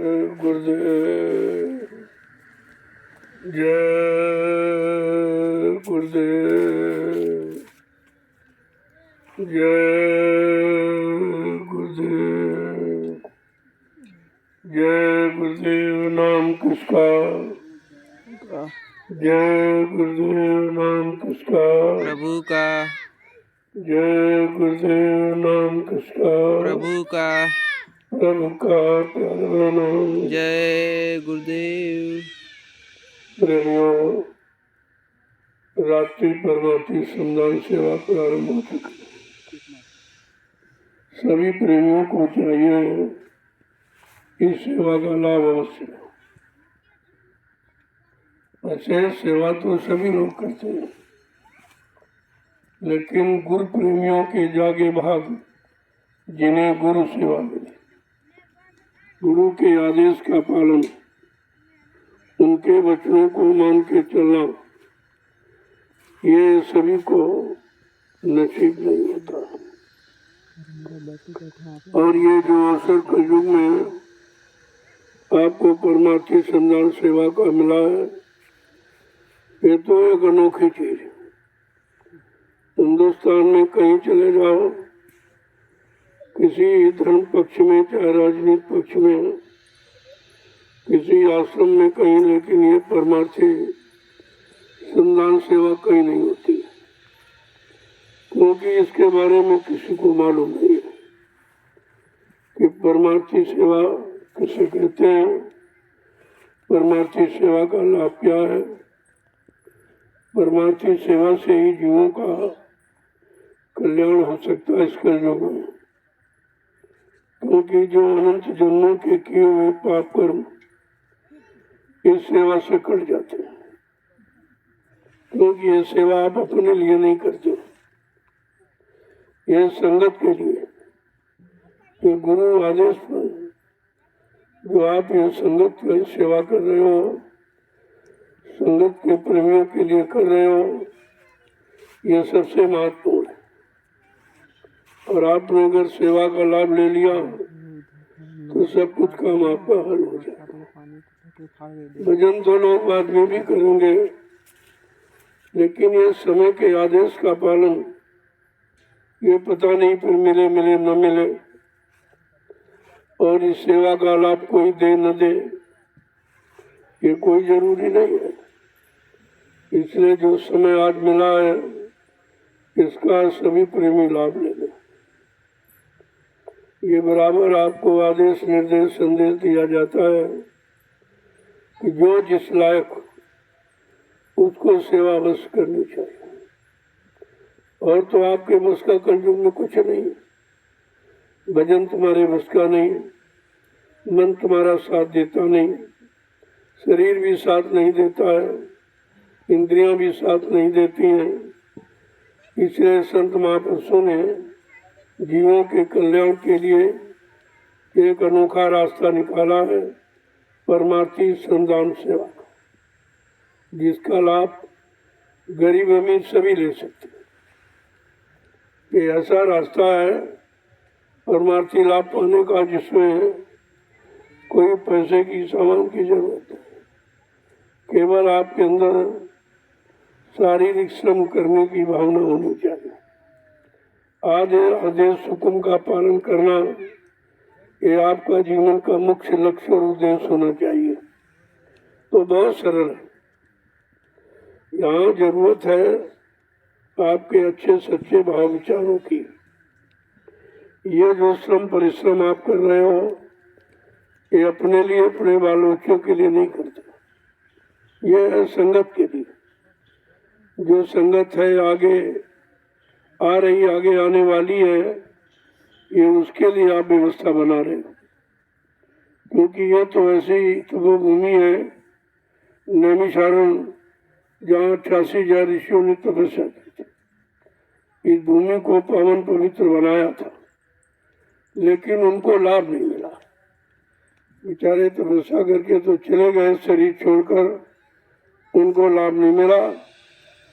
गुरुदेव, जय गुरुदेव, जय गुरुदेव, जय गुरुदेव। नाम किसका? जय गुरुदेव। नाम किसका? प्रभु का। जय गुरुदेव। नाम किसका? प्रभु का। प्रभु का प्यारा नाम। जय गुरुदेव। प्रेमियों, रात्रि परमार्थी श्रमदान सेवा प्रारंभ हो चुकी है। सभी प्रेमियों को चाहिए इस सेवा का लाभ अवश्य लो। वैसे सेवा तो सभी लोग करते हैं, लेकिन गुरु प्रेमियों के जागे भाग जिन्हें गुरु सेवा मिली, गुरु के आदेश का पालन, उनके वचनों को मान के चलना, ये सभी को नसीब नहीं होता। और ये जो अवसर कलयुग में आपको परमार्थी श्रमदान सेवा का मिला है, ये तो एक अनोखी चीज है। हिंदुस्तान में कहीं चले जाओ, किसी धर्म पक्ष में चाहे राजनीतिक पक्ष में, किसी आश्रम में कहीं, लेकिन ये परमार्थी श्रमदान सेवा कहीं नहीं होती, क्योंकि इसके बारे में किसी को मालूम नहीं है कि परमार्थी सेवा किसे कहते हैं, परमार्थी सेवा का लाभ क्या है। परमार्थी सेवा से ही जीवों का कल्याण हो सकता है इस कलयुग में, क्योंकि जो अनंत जन्मों के किए हुए पाप कर्म इस सेवा से कट जाते हैं। क्योंकि ये सेवा आप अपने लिए नहीं करते, यह संगत के लिए, ये गुरु आदेश पर जो आप ये संगत की सेवा कर रहे हो, संगत के प्रेमियों के लिए कर रहे हो, यह सबसे महत्वपूर्ण है। और आपने अगर सेवा का लाभ ले लिया तो सब कुछ काम आपका हल हो जाएगा। भजन तो लोग बाद में भी करेंगे, लेकिन ये समय के आदेश का पालन, ये पता नहीं फिर मिले मिले न मिले, और इस सेवा का लाभ कोई दे न दे, ये कोई जरूरी नहीं है। इसलिए जो समय आज मिला है, इसका सभी प्रेमी लाभ ले लें। ये बराबर आपको आदेश निर्देश संदेश दिया जाता है कि जो जिस लायक उसको सेवा बस करनी चाहिए। और तो आपके बस का कलयुग में कुछ नहीं, भजन तुम्हारे बस का नहीं, मन तुम्हारा साथ देता नहीं, शरीर भी साथ नहीं देता है, इंद्रियां भी साथ नहीं देती हैं। इसलिए संत महापुरुषों ने जीवों के कल्याण के लिए एक अनोखा रास्ता निकाला है, परमार्थी श्रमदान सेवा का, जिसका लाभ गरीब अमीर सभी ले सकते हैं। ये ऐसा रास्ता है परमार्थी लाभ पाने का जिसमें कोई पैसे की सामान की जरूरत नहीं, केवल आपके अंदर शारीरिक श्रम करने की भावना होनी चाहिए। आदेश हुक्म का पालन करना, ये आपका जीवन का मुख्य लक्ष्य और उद्देश्य होना चाहिए। तो बहुत सरल है। यहाँ जरूरत है आपके अच्छे सच्चे भाव विचारों की। ये जो श्रम परिश्रम आप कर रहे हो, ये अपने लिए, अपने बाल बच्चों के लिए नहीं करते, ये है संगत के लिए। जो संगत है आगे आ रही, आगे आने वाली है, ये उसके लिए आप व्यवस्था बना रहे हो। क्योंकि ये तो ऐसी वो भूमि है नैमिषारण्य, जहाँ 88,000 ऋषियों ने तपस्या की थी। इस भूमि को पावन पवित्र बनाया था, लेकिन उनको लाभ नहीं मिला। बेचारे तपस्या करके तो चले गए शरीर छोड़कर, उनको लाभ नहीं मिला,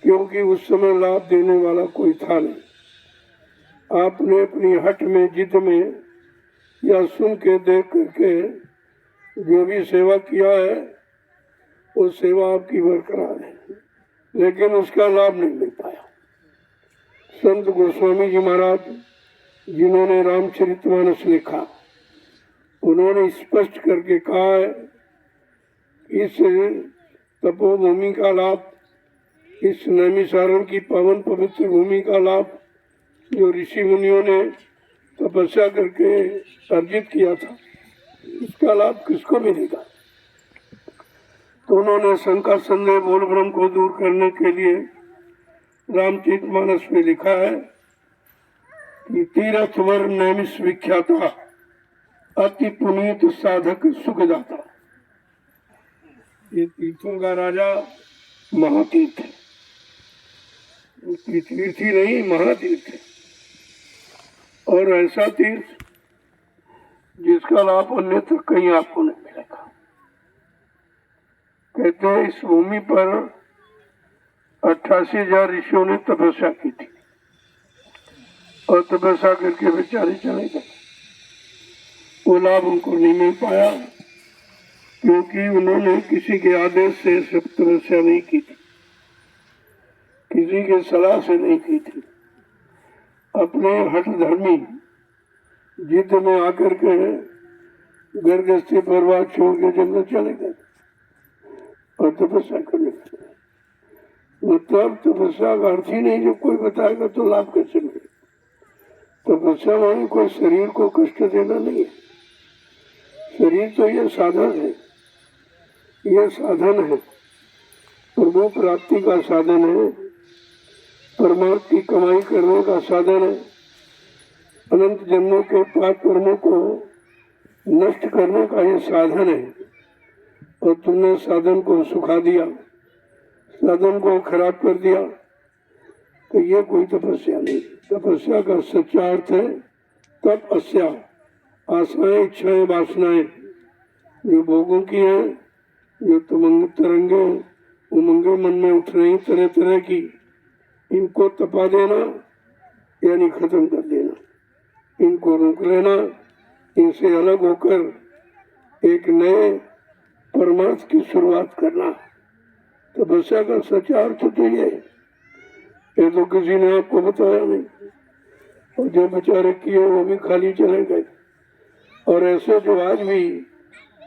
क्योंकि उस समय लाभ देने वाला कोई था नहीं। आपने अपनी हट में, जिद में, या सुन के देख करके जो भी सेवा किया है वो सेवा आपकी बरकरार है, लेकिन उसका लाभ नहीं मिल पाया। संत गोस्वामी जी महाराज जिन्होंने रामचरितमानस लिखा, उन्होंने स्पष्ट करके कहा है, इस तपोभूमि का लाभ, इस नैमिषारण्य की पावन पवित्र भूमि का लाभ जो ऋषि मुनियों ने तपस्या करके अर्जित किया था, इसका लाभ किसको मिलेगा? तो उन्होंने शंका संदेह बोल भ्रम को दूर करने के लिए रामचरितमानस में लिखा है कि तीर्थवर नैमिष विख्याता अति पुनीत साधक सुखदाता। ये तीर्थों का राजा महातीर्थ है, तीर्थ ही नहीं महातीर्थ है, और ऐसा तीर्थ जिसका लाभ अन्यत्र कहीं आपको नहीं मिलेगा। कहते हैं इस भूमि पर 88,000 ऋषियों ने तपस्या की थी और तपस्या करके बेचारे चले गए। वो लाभ उनको नहीं मिल पाया क्योंकि उन्होंने किसी के आदेश से सब तपस्या नहीं की थी, किसी के सलाह से नहीं की थी। अपने हठ धर्मी जिद में आकर के घर गृहस्थी परिवार छोड़ के जंगल चले गए और तपस्या करने लगे। मतलब तपस्या का अर्थ ही नहीं, जब कोई बताएगा तो लाभ कैसे मिले। तपस्या मानी कोई शरीर को कष्ट देना नहीं है। शरीर तो ये साधन है, ये साधन है, प्रभु प्राप्ति का साधन है, परमात्मा की कमाई करने का साधन है, अनंत जन्मों के पाप कर्मों को नष्ट करने का ये साधन है। और तुमने साधन को सुखा दिया, साधन को खराब कर दिया, तो ये कोई तपस्या नहीं। तपस्या का सच्चा अर्थ है तपस्या। आशाएं, इच्छाएं, वासनाएं जो भोगों की हैं, जो तुमंग तरंगे उमंगे मन में उठ रही तरह तरह की, इनको तपा देना यानी खत्म कर देना, इनको रोक लेना, इनसे अलग होकर एक नए परमार्थ की शुरुआत करना। तपस्या का सच्चा अर्थ तो ये तो किसी ने आपको बताया नहीं, और जो बेचारे किए वो भी खाली चले गए। और ऐसे जो आज भी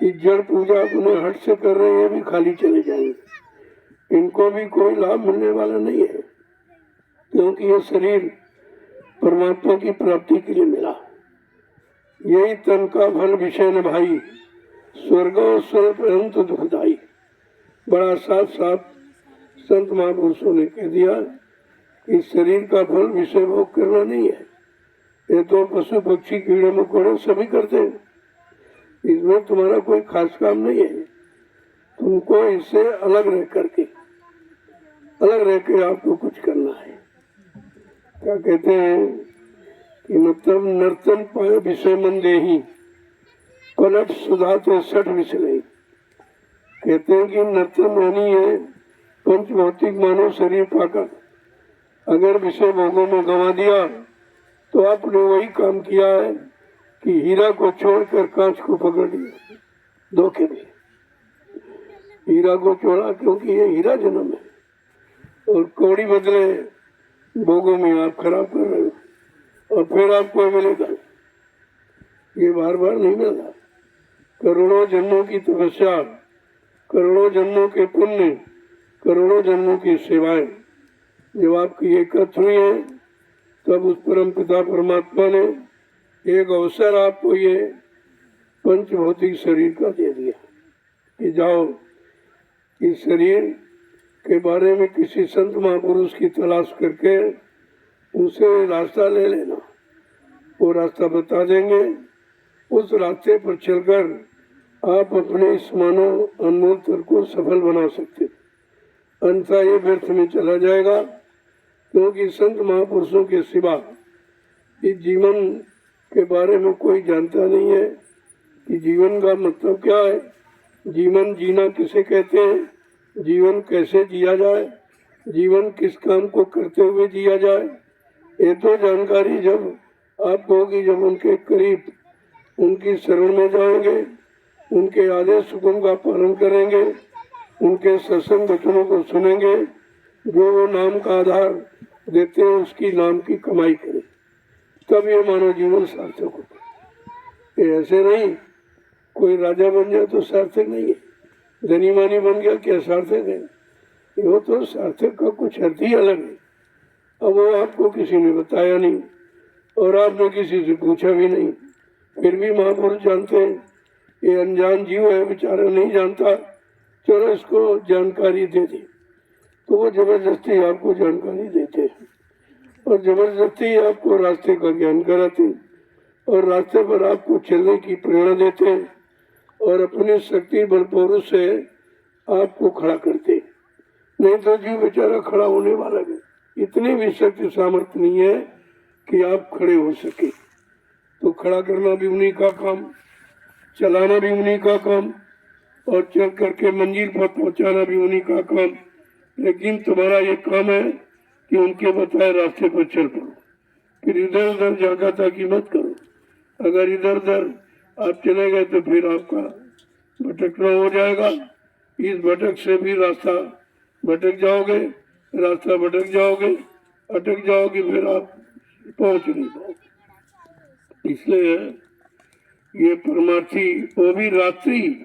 इस जड़ पूजा अपने हट से कर रहे हैं, ये भी खाली चले जाएंगे। इनको भी कोई लाभ मिलने वाला नहीं है, क्योंकि ये शरीर परमात्मा की प्राप्ति के लिए मिला। यही तन का फल विषय न भाई, स्वर्ग स्वल्प अंत दुखदाई। बड़ा साथ साथ संत महापुरुषों ने कह दिया कि शरीर का फल विषय भोग करना नहीं है। ये तो पशु पक्षी कीड़े मकोड़े सभी करते हैं, इसमें तुम्हारा कोई खास काम नहीं है। तुमको इससे अलग रह के आपको कुछ करना है। क्या कहते हैं कि मतलब नर्तन पाए विषय मन देही, पलट सुधाते सठ विषय। कहते हैं कि नर्तन यानी है पंच भौतिक मानव शरीर पाकर अगर विषय भोगों में गंवा दिया तो आपने वही काम किया है कि हीरा को छोड़कर कांच को पकड़ लिया। धोखे में हीरा को छोड़ा क्योंकि ये हीरा जन्म है, और कौड़ी बदले भोगों में आप खराब कर रहे हो, और फिर आपको मिलेगा ये बार बार नहीं मिलता। करोड़ों जन्मों की तपस्या, करोड़ों जन्मों के पुण्य, करोड़ों जन्मों की सेवाएं जब आपकी एकत्र हुई है, तब उस परम पिता परमात्मा ने एक अवसर आपको ये पंच भौतिक शरीर का दे दिया कि जाओ इस शरीर के बारे में किसी संत महापुरुष की तलाश करके उनसे रास्ता ले लेना, वो रास्ता बता देंगे। उस रास्ते पर चलकर आप अपने इस मानव अनमोल तर को सफल बना सकते, अन्यथा ये व्यर्थ में चला जाएगा। क्योंकि संत महापुरुषों के सिवा इस जीवन के बारे में कोई जानता नहीं है कि जीवन का मतलब क्या है, जीवन जीना किसे कहते हैं, जीवन कैसे जिया जाए, जीवन किस काम को करते हुए जिया जाए। ये तो जानकारी जब आपको होगी, जब उनके करीब उनकी शरण में जाएंगे, उनके आदेश हुक्म का पालन करेंगे, उनके सत्संग वचनों को सुनेंगे, जो वो नाम का आधार देते हैं उसकी नाम की कमाई करें, तब ये मानव जीवन सार्थक होता है। ऐसे नहीं कोई राजा बन जाए तो सार्थक नहीं है, धनी मानी बन गया क्या सार्थक है? वो तो सार्थक का कुछ अर्थ ही अलग है। अब वो आपको किसी ने बताया नहीं और आपने किसी से पूछा भी नहीं, फिर भी महापुरुष जानते हैं ये अनजान जीव है, बेचारा नहीं जानता, चलो इसको जानकारी दे दे, तो वो जबरदस्ती आपको जानकारी देते हैं और जबरदस्ती आपको रास्ते का ज्ञान कराते हैं और रास्ते पर आपको चलने की प्रेरणा देते हैं और अपनी शक्ति बल पौरुष से आपको खड़ा करते हैं। नहीं तो जीव बेचारा खड़ा होने वाला है, इतनी भी शक्ति सामर्थ्य नहीं है कि आप खड़े हो सके। तो खड़ा करना भी उन्हीं का काम, चलाना भी उन्हीं का काम और चल करके मंजिल पर पहुंचाना भी उन्हीं का काम। लेकिन तुम्हारा ये काम है कि उनके बताए रास्ते पर चल पड़ो, फिर इधर उधर जागा ताकि मत करो। अगर इधर उधर आप चले गए तो फिर आपका भटकना हो जाएगा, इस भटक से भी रास्ता भटक जाओगे, रास्ता भटक जाओगे, अटक जाओगे, फिर आप पहुंच नहीं पाओगे। इसलिए ये परमार्थी, वो भी रात्रि,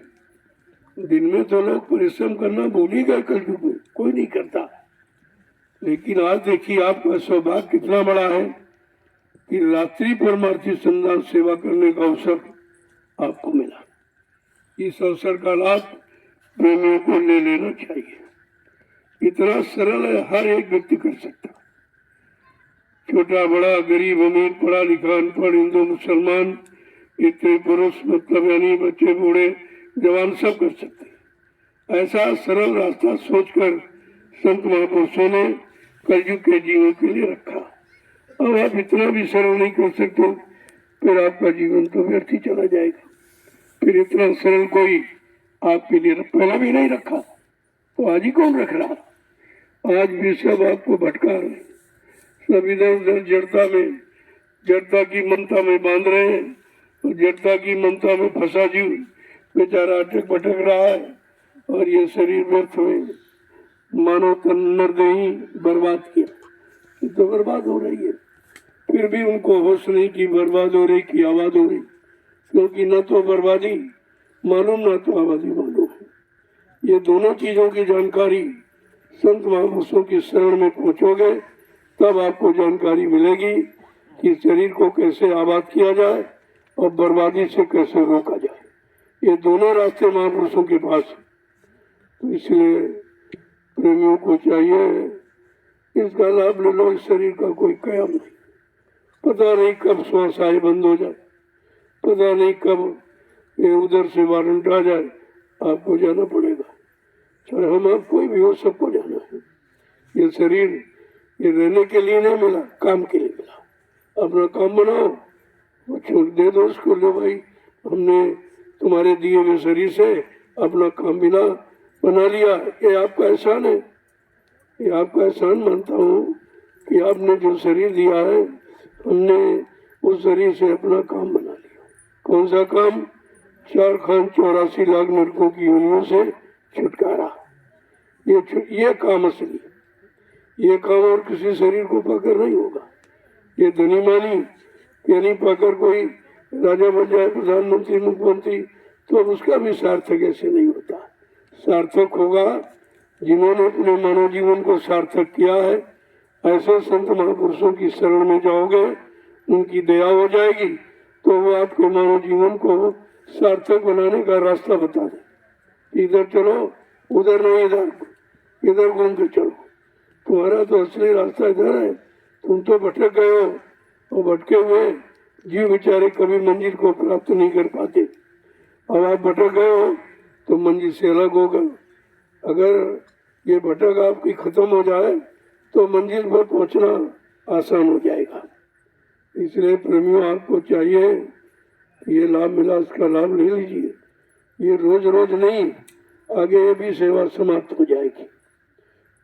दिन में तो लोग परिश्रम करना भूल ही गए, कलयुग में कोई नहीं करता। लेकिन आज देखिए आपका सौभाग्य कितना बड़ा है कि रात्रि परमार्थी संधान सेवा करने का अवसर आपको मिला। इस अवसर का लाभ प्रेमियों को ले लेना चाहिए। इतना सरल है, हर एक व्यक्ति कर सकता, छोटा बड़ा, गरीब अमीर, पढ़ा लिखा अनपढ़, हिंदू मुसलमान, स्त्री पुरुष, मतलब यानी बच्चे बूढ़े जवान सब कर सकते। ऐसा सरल रास्ता सोचकर संत महापुरुषों ने कलयुग के जीवन के लिए रखा। अब आप इतना भी सरल नहीं कर सकते, फिर आपका जीवन तो व्यर्थ ही चला जाएगा। फिर इतना सरल कोई आपके लिए पहला भी नहीं रखा, तो आज ही कौन रख रहा? आज भी सब आपको भटका रहे, सब इधर उधर जड़ता की ममता में बांध रहे हैं और जड़ता की ममता में फंसा जीव बेचारा अटक भटक रहा है और ये शरीर व्यर्थ में मानो तन नरदेही बर्बाद किया, ये तो बर्बाद हो रही है। फिर भी उनको होश नहीं कि बर्बाद हो रही की आबाद हो रही, क्योंकि न तो बर्बादी मालूम न तो आबादी मालूम है। ये दोनों चीजों की जानकारी संत महापुरुषों की शरण में पहुंचोगे तब आपको जानकारी मिलेगी कि शरीर को कैसे आबाद किया जाए और बर्बादी से कैसे रोका जाए। ये दोनों रास्ते महापुरुषों के पास है। तो इसलिए प्रेमियों को चाहिए इसका लाभ ले लो। इस शरीर का कोई कयाम नहीं, पता नहीं कब श्वास आए बंद हो जाए, पता नहीं कब ये उधर से वारंट आ जाए, आपको जाना पड़ेगा। चाहे हम आप कोई भी हो, सबको जाना है। ये शरीर ये रहने के लिए नहीं मिला, काम के लिए मिला। अपना काम बनाओ, वो छोड़ दे दो उसको, लो भाई हमने तुम्हारे दिए हुए शरीर से अपना काम बिना बना लिया, ये आपका एहसान है। ये आपका एहसान मानता हूँ कि आपने जो शरीर दिया है, हमने उस शरीर से अपना काम बना लिया। कौन सा काम? 4 खान 84 लाख नरकों की योनियों से छुटकारा। ये काम असली, ये काम और किसी शरीर को पाकर नहीं होगा। ये धनी मानी यानी पाकर कोई राजा बन जाए, प्रधानमंत्री मुख्यमंत्री, तो अब उसका भी सार्थक ऐसे नहीं होता। सार्थक होगा जिन्होंने अपने मानव जीवन को सार्थक किया है। ऐसे संत महापुरुषों की शरण में जाओगे, उनकी दया हो जाएगी, तो वो आपके मानव जीवन को सार्थक बनाने का रास्ता बता दे। इधर चलो, उधर नहीं, इधर घूम के चलो, तुम्हारा तो असली रास्ता इधर है। तुम तो भटक गए हो और भटके हुए जीव बेचारे कभी मंजिल को प्राप्त नहीं कर पाते। अब आप भटक गए हो तो मंजिल से अलग होगा। अगर ये भटक आपकी खत्म हो जाए तो मंजिल पर पहुंचना आसान हो जाएगा। इसलिए प्रेमियों, आपको चाहिए ये लाभ मिला, इसका लाभ ले लीजिए। ये रोज रोज नहीं, आगे ये भी सेवा समाप्त हो जाएगी।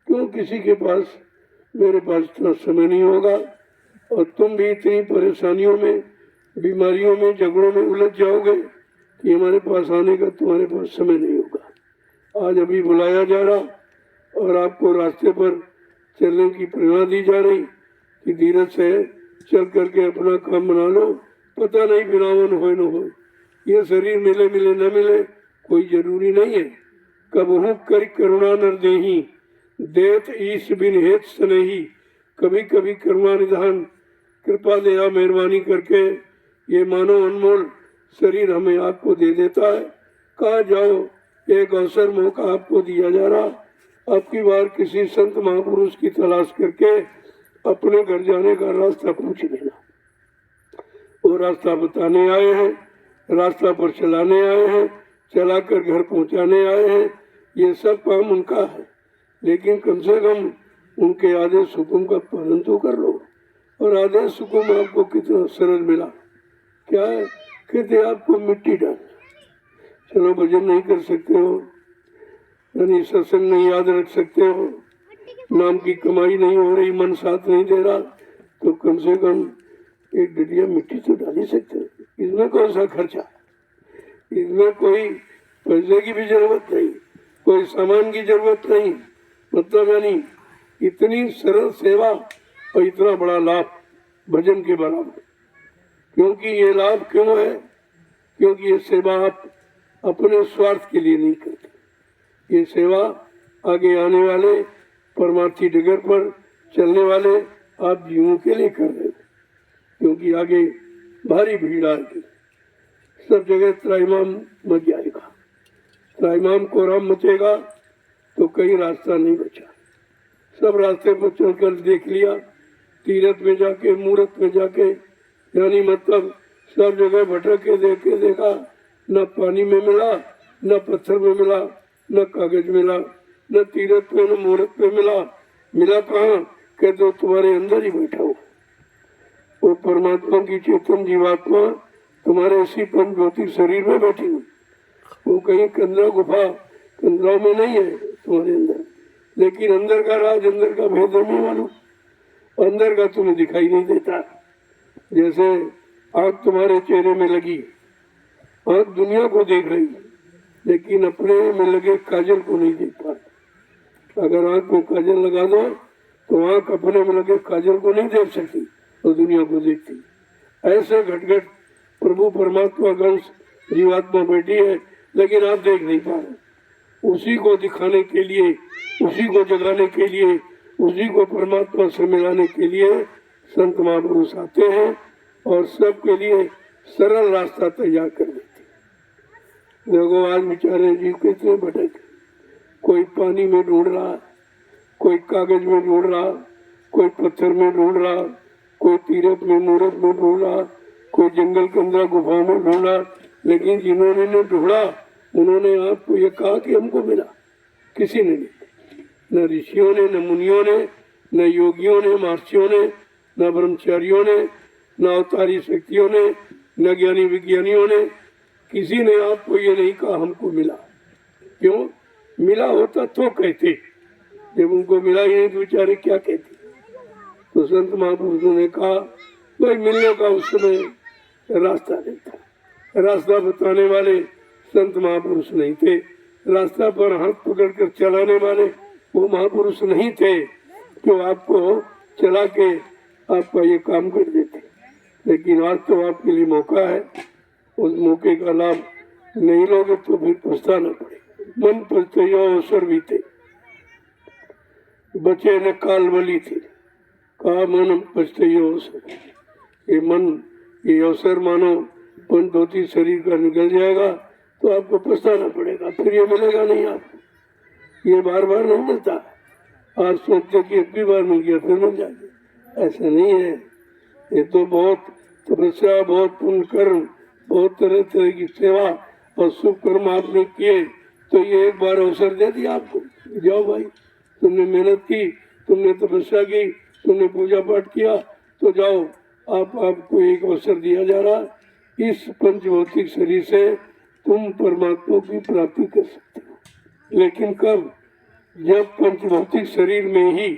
क्यों किसी के पास, मेरे पास इतना समय नहीं होगा और तुम भी इतनी परेशानियों में, बीमारियों में, झगड़ों में उलझ जाओगे, कि हमारे पास आने का तुम्हारे पास समय नहीं होगा। आज अभी बुलाया जा रहा और आपको रास्ते पर चलने की प्रेरणा दी जा रही कि धीरज से चल करके अपना काम बना लो, पता नहीं बिनावन हो न हो। ये शरीर मिले मिले न मिले कोई जरूरी नहीं है। कबहू कर करुणा नर देही, देत ईश बिन हेत स्नेही। कभी कभी करुणा निधान, कृपा दया मेहरबानी करके ये मानव अनमोल शरीर हमें आपको दे देता है। कहा जाओ, एक अवसर मौका आपको दिया जा रहा, आपकी बार किसी संत महापुरुष की तलाश करके अपने घर जाने का रास्ता पूछ लेना। वो रास्ता बताने आए हैं, रास्ता पर चलाने आए हैं, चलाकर घर पहुंचाने आए हैं। ये सब काम उनका है, लेकिन कम से कम उनके आदेश हुक्म का पालन तो कर लो। और आदेश हुक्म आपको कितना सरल मिला, क्या है? कहते आपको मिट्टी डाल, चलो भजन नहीं कर सकते हो, यानी सत्संग नहीं याद रख सकते हो, नाम की कमाई नहीं हो रही, मन साथ नहीं दे रहा, तो कम से कम एक डलिया मिट्टी तो डाल ही सकते हो। इसमें कौन सा खर्चा, इसमें कोई पैसे की भी जरूरत नहीं, कोई सामान की जरूरत नहीं। मतलब यानी इतनी सरल सेवा और इतना बड़ा लाभ भजन के बराबर। क्योंकि ये लाभ क्यों है? क्योंकि ये सेवा आप अपने स्वार्थ के लिए नहीं करते। ये सेवा आगे आने वाले परमार्थी डगर पर चलने वाले आप जीवों के लिए कर रहे हो। क्योंकि आगे भारी भीड़ आएगी, सब जगह त्राहिमाम मच जाएगा। त्राहिमाम कोहराम मचेगा तो कहीं रास्ता नहीं बचा। सब रास्ते पर चलकर देख लिया, तीरथ में जाके, मूर्त में जाके, यानी मतलब सब जगह भटक के देख के देखा, न पानी में मिला, न पत्थर में मिला, न कागज मिला, न तीरथ पे न मूर्त पे मिला। मिला कहाँ? कहते तो तुम्हारे अंदर ही बैठा हो। वो परमात्मा की चेतन जीवात्मा तुम्हारे इसी पंच भौतिक शरीर में बैठी हुई। वो कहीं कंदरा गुफा कंदराओं में नहीं है तुम्हारे अंदर, लेकिन अंदर का राज, अंदर का भेद नहीं मालूम, अंदर का तुम्हें दिखाई नहीं देता। जैसे आँख तुम्हारे चेहरे में लगी, आँख दुनिया को देख रही, लेकिन अपने में लगे काजल को नहीं देख पा रही। अगर आँख में काजल लगा दो तो आँख अपने में लगे काजल को नहीं देख सकती, तो दुनिया को देखती। ऐसे घटघट प्रभु परमात्मा अंश जीवात्मा बैठी है, लेकिन आप देख नहीं पा रहे। उसी को दिखाने के लिए, उसी को जगाने के लिए, उसी को परमात्मा से मिलाने के लिए संत महापुरुष आते हैं और सबके लिए सरल रास्ता तैयार कर देते। देखो आज बेचारे जीव कितने भटक, कोई पानी में ढूंढ रहा, कोई कागज में ढूंढ रहा, कोई पत्थर में ढूंढ रहा, कोई तीरथ में मूर्त में ढूंढ रहा, कोई जंगल के अंदर गुफा में ढूंढा। लेकिन जिन्होंने ने ढूंढा उन्होंने आपको ये कहा कि हमको मिला, किसी ने नहीं। न ऋषियों ने, न मुनियों ने, न योगियों ने, महर्षियों ने, न ब्रह्मचारियों ने, न अवतारी शक्तियों ने, न ज्ञानी विज्ञानियों ने, किसी ने आपको ये नहीं कहा हमको मिला। क्यों? मिला होता तो कहते, जब उनको मिला ही नहीं तो बेचारे क्या कहते। तो संत महापुरुषों ने कहा भाई मिलने का उस समय रास्ता नहीं था, रास्ता बताने वाले संत महापुरुष नहीं थे, रास्ता पर हाथ पकड़कर चलाने वाले वो महापुरुष नहीं थे जो आपको चला के आपका ये काम कर देते। लेकिन आज तो आपके लिए मौका है, उस मौके का लाभ नहीं लोगे तो फिर पछताना पड़ेगा। मन पछतायो अवसर बीते, बचे न काल बली थे, कहा मन पछतायो अवसर। ये मन, ये अवसर मानो पंच भौतिक शरीर का निकल जाएगा तो आपको पछताना पड़ेगा, फिर ये मिलेगा नहीं आपको। ये बार बार नहीं मिलता। आज सोचते कि एक भी बार मिल गया फिर मिल जाएगा, ऐसा नहीं है। ये तो बहुत तपस्या, बहुत पुण्य कर्म, बहुत तरह तरह की सेवा और शुभ कर्म आपने किए तो ये एक बार अवसर दे दिया आपको। जाओ भाई, तुमने मेहनत की, तुमने तपस्या की, तुमने पूजा पाठ किया, तो जाओ, आपको एक अवसर दिया जा रहा। इस पंचभौतिक शरीर से तुम परमात्मा की प्राप्ति कर सकते हो। लेकिन कब? जब पंचभौतिक शरीर में ही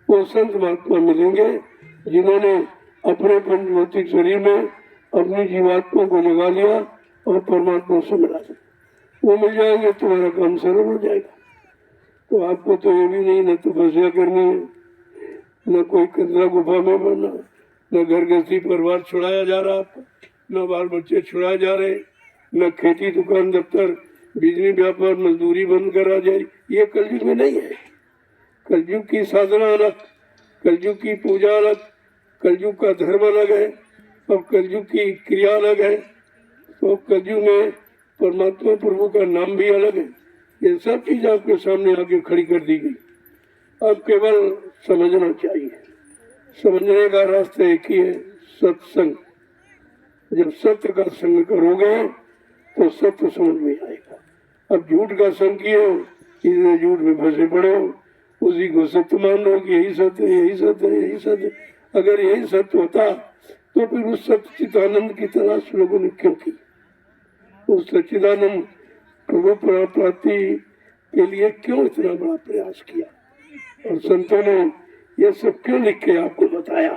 वो संत महात्मा मिलेंगे जिन्होंने अपने पंचभौतिक शरीर में अपनी जीवात्मा को लगा लिया और परमात्मा से मिला दो, वो मिल जाएंगे, तुम्हारा काम सरल हो जाएगा। तो आपको तो ये भी नहीं न तपस्या करनी है, न कोई कंदरा गुफा में बनना, न घर गृहस्थी परिवार छुड़ाया जा रहा आपका, न बाल बच्चे छुड़ाए जा रहे, न खेती दुकान दफ्तर बिजली व्यापार मजदूरी बंद करा जाए। ये कलयुग में नहीं है। कलयुग की साधना अलग, कलयुग की पूजा अलग, कलयुग का धर्म अलग है और कलयुग की क्रिया अलग है। तो कलयुग में परमात्मा प्रभु का नाम भी अलग है। ये सब चीज आपके सामने आके खड़ी कर दी गई। अब केवल समझना चाहिए। समझने का रास्ता एक ही है, सत्संग। जब सत्य का संग करोगे तो सत्य समझ में आएगा। अब झूठ का संग किए हो, इसलिए झूठ में फंसे पड़े हो, उसी को सत्य मान लो कि यही सत्य है, यही सत्य है, यही सत्य। अगर यही सत्य होता तो फिर उस सच्चिदानंद की तलाश लोगों ने क्यों की? उस सच्चिदानंद प्रभु प्राप्ति के लिए क्यों इतना बड़ा प्रयास किया? और संतों ने यह सब क्यों लिख के आपको बताया?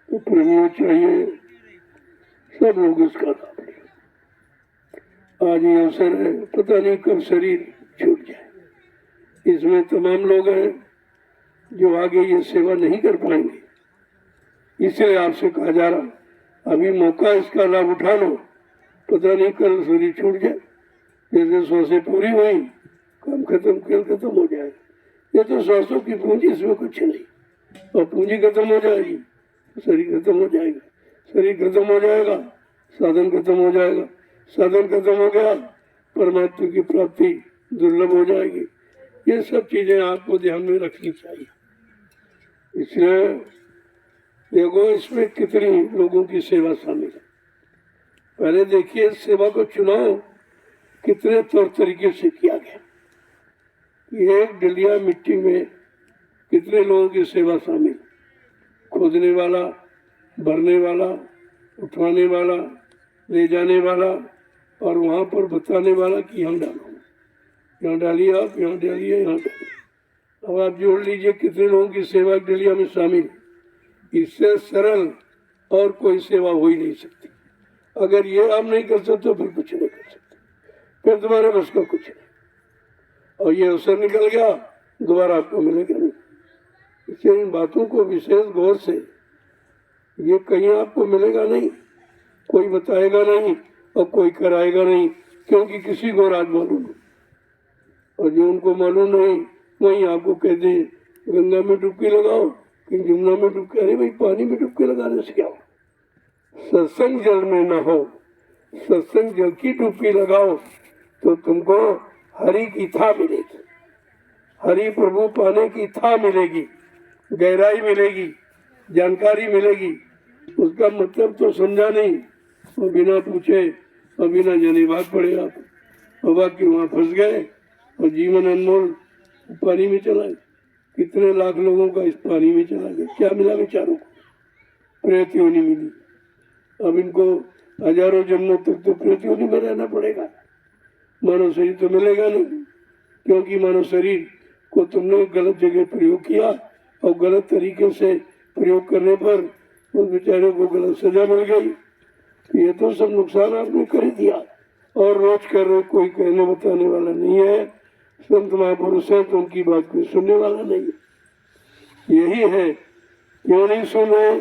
तो प्रेमियों चाहिए सब लोग इसका लाभ लें। आज ये अवसर है, पता नहीं कब शरीर छूट जाए। इसमें तमाम लोग हैं जो आगे ये सेवा नहीं कर पाएंगे, इसलिए आपसे कहा जा रहा अभी मौका, इसका लाभ उठा लो। पता नहीं कल शरीर छूट जाए, जैसे सांसें पूरी हुई काम खत्म, खेल खत्म हो जाएगा। ये तो सांसों की पूंजी, इसमें कुछ नहीं। और पूंजी खत्म हो जाएगी, शरीर खत्म हो जाएगा, शरीर खत्म हो जाएगा, साधन खत्म हो जाएगा, साधन खत्म हो गया, परमात्मा की प्राप्ति दुर्लभ हो जाएगी। ये सब चीजें आपको ध्यान में रखनी चाहिए। इसलिए देखो इसमें कितनी लोगों की सेवा शामिल है। पहले देखिए सेवा को चुनाव कितने तौर तरीके से किया गया। एक डलिया मिट्टी में कितने लोगों की सेवा शामिल, खोदने वाला, भरने वाला, उठवाने वाला, ले जाने वाला और वहाँ पर बताने वाला कि यहाँ डालो, यहाँ डालिए, आप यहाँ डालिए, यहाँ डालिए। अब आप जोड़ लीजिए कितने लोगों की सेवा डलिया में शामिल। इससे सरल और कोई सेवा हो ही नहीं सकती। अगर ये आप नहीं कर सकते तो फिर कुछ नहीं कर सकते, फिर तुम्हारे बस का कुछ नहीं। और ये अवसर निकल गया, दोबारा आपको मिलेगा नहीं। इसलिए इन बातों को विशेष गौर से, ये कहीं आपको मिलेगा नहीं, कोई बताएगा नहीं और कोई कराएगा नहीं, क्योंकि किसी को राज मालूम नहीं। और जो उनको मालूम नहीं वही आपको कहते हैं गंगा में डुबकी लगाओ कि यमुना में डुबकी। अरे भाई पानी में डुबकी लगाने से क्या हो? सत्संग जल में न हो, सत्संग जल की डुबकी लगाओ तो तुमको हरि की था मिलेगी, हरि प्रभु पाने की था मिलेगी, गहराई मिलेगी, जानकारी मिलेगी। उसका मतलब तो समझा नहीं, और बिना पूछे और बिना जाने भाग पड़े आप, और बाकी वहाँ फंस गए और जीवन अनमोल पानी में चला गया। कितने लाख लोगों का इस पानी में चला गया, क्या मिला बेचारों को? प्रेत योनि मिली। अब इनको हजारों जन्मों तक तो प्रेत योनि में रहना पड़ेगा, मानव शरीर तो मिलेगा नहीं, क्योंकि मानव शरीर को तुमने गलत जगह प्रयोग किया और गलत तरीके से प्रयोग करने पर उस बेचारे को गलत सजा मिल गई। ये तो सब नुकसान आपने कर ही दिया और रोज कर रहे, कोई कहने बताने वाला नहीं है। संत महापुरुष है तो उनकी बात कोई सुनने वाला नहीं है। यही है, क्यों नहीं सुने?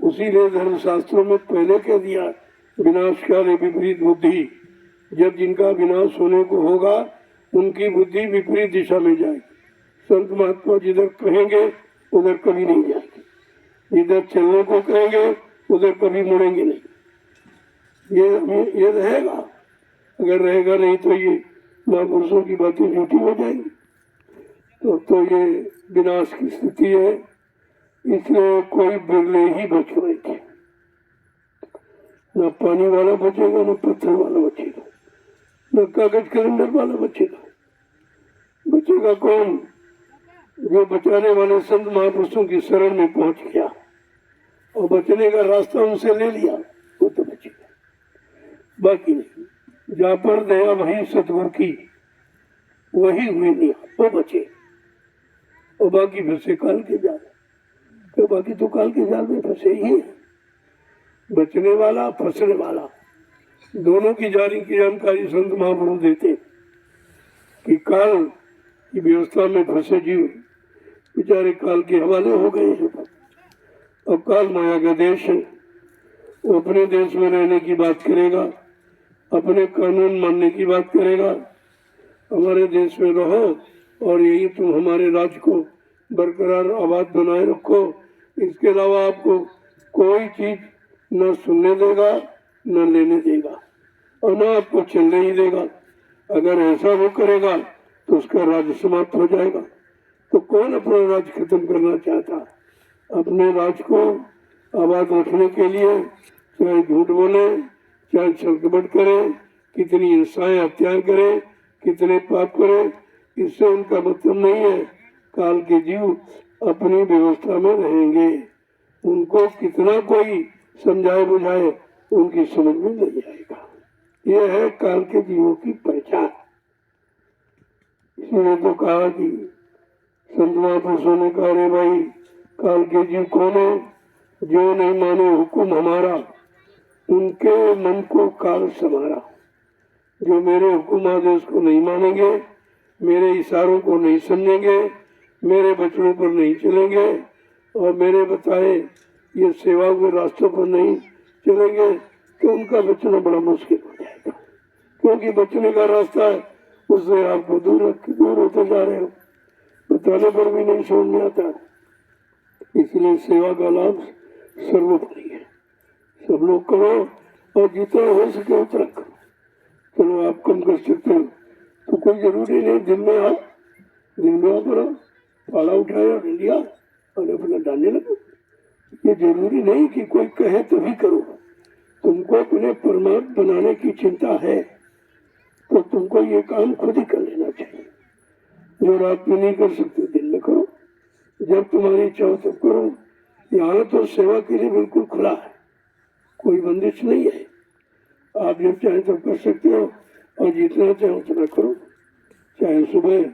उसी ने धर्मशास्त्रों में पहले कह दिया, विनाशकारी विपरीत बुद्धि। जब जिनका विनाश होने को होगा उनकी बुद्धि विपरीत दिशा में जाएगी। संत महात्मा जिधर कहेंगे उधर कभी नहीं जाएंगे, जिधर चलने को कहेंगे उधर कभी मुड़ेंगे नहीं। ये रहेगा। अगर रहेगा नहीं तो ये महापुरुषों की बातें झूठी हो जाएंगी। तो ये विनाश की स्थिति है। इसलिए कोई बिरले ही बच पाएगी, न पानी वाला बचेगा, न पत्थर वाला बचेगा, न कागज कैलेंडर वाला बचेगा। बचेगा कौन? जो बचाने वाले संत महापुरुषों की शरण में पहुंच गया और बचने का रास्ता उनसे ले लिया, वो तो बचेगा। बाकी नहीं। जहाँ पर दया वहीं सतगुरु की, वही हुई नहीं, वो बचे। और बाकी फंसे काल के जाल, तो बाकी तो काल के जाल में फंसे ही है। बचने वाला, फंसने वाला दोनों की जारी की जानकारी संत महाप्रभु देते कि काल की व्यवस्था में फंसे जीव बेचारे काल के हवाले हो गए हैं। अब काल माया का देश है, वो अपने देश में रहने की बात करेगा, अपने कानून मानने की बात करेगा। हमारे देश में रहो और यही तुम हमारे राज्य को बरकरार आबाद बनाए रखो, इसके अलावा आपको कोई चीज न सुनने देगा न लेने देगा और न आपको चलने ही देगा। अगर ऐसा वो करेगा तो उसका राज्य समाप्त हो जाएगा। तो कौन अपना राज्य खत्म करना चाहता? अपने राज्य को आबाद रखने के लिए चाहे झूठ बोले, चाहे छलकपट करे, कितनी हिंसाएं हत्याएं करे, कितने पाप करे, इससे उनका मतलब नहीं है। काल के जीव अपनी व्यवस्था में रहेंगे, उनको कितना कोई समझाए बुझाए उनकी समझ में नहीं आएगा। यह है काल के जीवों की पहचान। इसलिए तो कहा कि संत महापुरुषों ने कहा, रे भाई काल के जीव कौन है? जो नहीं माने हुक्म हमारा, उनके मन को काल समारा। जो मेरे हुक्म आदेश को नहीं मानेंगे, मेरे इशारों को नहीं समझेंगे, मेरे वचनों पर नहीं चलेंगे और मेरे बताए ये सेवा के रास्तों पर नहीं चलेंगे तो उनका बचना बड़ा मुश्किल हो जाएगा। क्योंकि बचने का रास्ता है, उससे आपको दूर होते जा रहे हो, बताने पर भी नहीं समझ में आता। इसलिए सेवा का लाभ सर्वोपरि है, सब लोग करो और जितना हो सके उतना करो। चलो आप कम कर सकते हो तो कोई जरूरी नहीं दिन में आओ, करो, पाला उठाया लिया और अपना डालने लगे। ये जरूरी नहीं कि कोई कहे तभी करो। तुमको अपने परमात्मा बनाने की चिंता है तो तुमको ये काम खुद ही कर लेना चाहिए। जो रात में नहीं कर सकते दिन में करो, जब तुम्हारी इच्छा हो तब करो। यहाँ तो सेवा के लिए बिल्कुल खुला है, कोई बंदिश नहीं है। आप जब चाहे तब कर सकते हो और जितना चाहे उतना करो। चाहे सुबह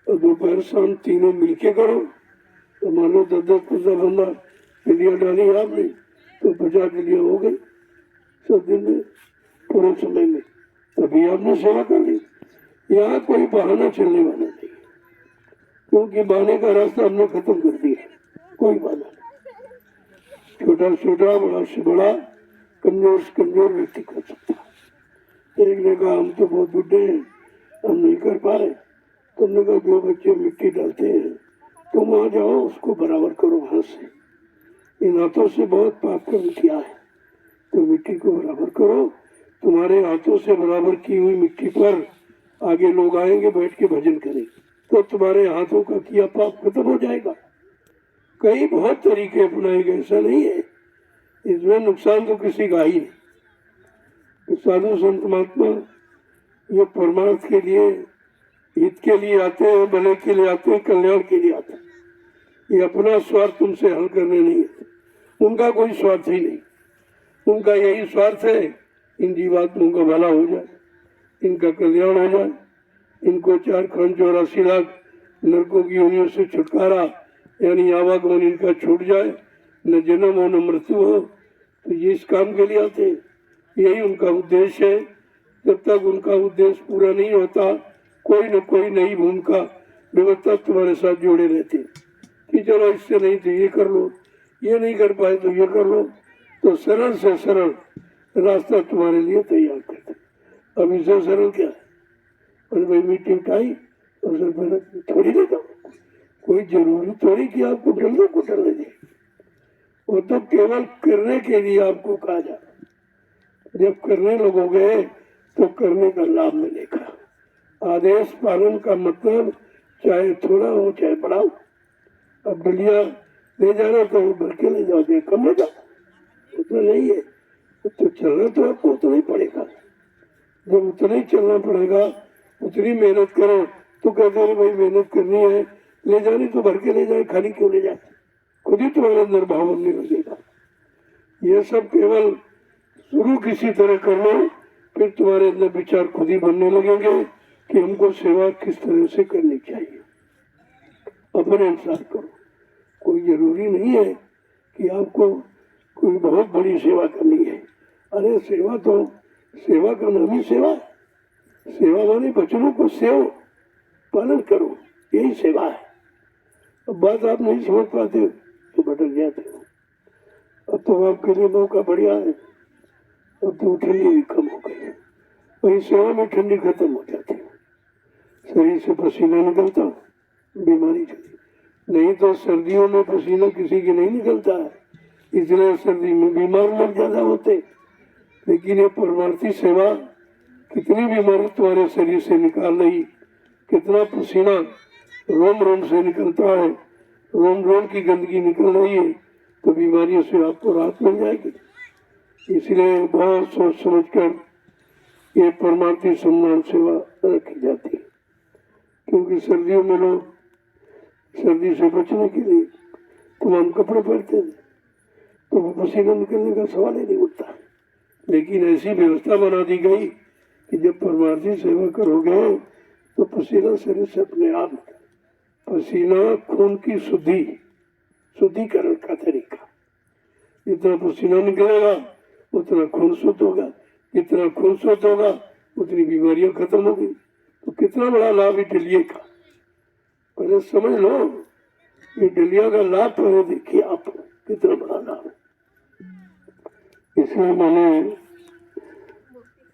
और दोपहर शाम तीनों मिलके करो। तो मान लो 10-10 15 बंदा डिलिया डाली आपने तो 50 डिलिया हो गई सब दिन में, पूरे समय में, तभी आपने सेवा कर ली। यहाँ कोई बहाना चलने वाला नहीं, क्योंकि बहाने का रास्ता हमने खत्म कर दिया। कोई बहाना नहीं, छोटा से छोटा, बड़ा से बड़ा, कमजोर से कमजोर व्यक्ति कर सकता। एक ने कहा हम तो बहुत बुढ़े हैं, हम नहीं कर पा रहे। तुमने कहा जो बच्चे मिट्टी डालते हैं तुम वहां जाओ, उसको बराबर करो हाथ से। इन हाथों से बहुत पाप कर्म किया है तो मिट्टी को बराबर करो। तुम्हारे हाथों से बराबर की हुई मिट्टी पर आगे लोग आएंगे, बैठ के भजन करेंगे, तो तुम्हारे हाथों का किया पाप खत्म हो जाएगा। कई बहुत तरीके अपनाए गए, ऐसा नहीं है। इसमें नुकसान तो किसी का ही नहीं। साधु संत महात्मा ये परमार्थ के लिए, हित के लिए आते हैं, भले के लिए आते हैं, कल्याण के लिए आते हैं। ये अपना स्वार्थ तुमसे हल करने नहीं है, उनका कोई स्वार्थ ही नहीं। उनका यही स्वार्थ है इन जीवात्माओं का भला हो जाए, इनका कल्याण हो जाए, इनको 4,84 लाख नरकों की योनियों से छुटकारा, यानी आवागमन इनका छूट जाए, न जन्म हो न मृत्यु हो। तो ये इस काम के लिए आते हैं, यही उनका उद्देश्य है। जब तक उनका उद्देश्य पूरा नहीं होता, कोई न कोई नई भूमिका व्यवस्था तुम्हारे साथ जोड़े रहते हैं कि चलो इससे नहीं तो ये कर लो, ये नहीं कर पाए तो ये कर लो। तो सरल से सरल रास्ता तुम्हारे लिए तैयार करते। अब इससे सरल क्या है? और भाई मिट्टी उठाई और सर पर थोड़ी देता, कोई जरूरी थोड़ी कि आपको डलने को डलने दे। वो तो केवल करने के लिए आपको कहा जा, जब करने लगोगे तो करने का लाभ मिलेगा। आदेश पालन का मतलब चाहे थोड़ा हो चाहे बड़ा हो। अब डलिया ले जाना तो भर के ले जाओ, कम ले जाओ, उतना नहीं है तो चलना तो आपको उतना ही पड़ेगा। जब उतना ही चलना पड़ेगा, उतनी मेहनत करो तो कहते हैं भाई मेहनत करनी है, ले जानी तो भर के ले जाए, खाली क्यों ले जाए? खुद ही तुम्हारे अंदर भाव बनने लगेगा। ये सब केवल शुरू किसी तरह कर लो, फिर तुम्हारे अंदर विचार खुद ही बनने लगेंगे कि हमको सेवा किस तरह से करनी चाहिए। अपने अनुसार करो, कोई जरूरी नहीं है कि आपको कोई बहुत बड़ी सेवा करनी है। अरे सेवा तो सेवा का नाम ही सेवा है। सेवा माने वचनों को सेव, पालन करो, यही सेवा है। अब बात आप नहीं समझ पाते तो भटक जाते हो। अब तो आपके लिए मौका बढ़िया है, अब तो ठंडी भी कम हो गई है, वही सेवा में ठंडी खत्म हो जाती है, शरीर से पसीना निकलता, बीमारी चली। नहीं तो सर्दियों में पसीना किसी की नहीं निकलता है, इसलिए सर्दी में बीमार लोग ज्यादा होते। लेकिन ये परमार्थी सेवा कितनी बीमारी तुम्हारे शरीर से निकाल रही, कितना पसीना रोम रोम से निकलता है, रोम रोम की गंदगी निकल रही है, तो बीमारियों से आपको राहत मिल जाएगी। इसलिए बहुत सोच समझ कर ये परमार्थी सम्मान सेवा रखी जाती है। क्योंकि सर्दियों में लोग सर्दी से बचने के लिए तमाम कपड़े पहनते हैं, तो वो पसीना निकलने का सवाल ही नहीं उठता। लेकिन ऐसी व्यवस्था बना दी गई कि जब परमार्थी सेवा करोगे तो पसीना शरीर से अपने आप निकले। पसीना खून की शुद्धिकरण का तरीका। जितना पसीना निकलेगा उतना खून शुद्ध होगा, जितना खून शुद्ध होगा उतनी बीमारियां खत्म होगी। तो कितना बड़ा लाभ है डलिया का, पहले समझ लो। ये डलिया का लाभ पहले देखिए आप, कितना बड़ा लाभ है। इसलिए मैंने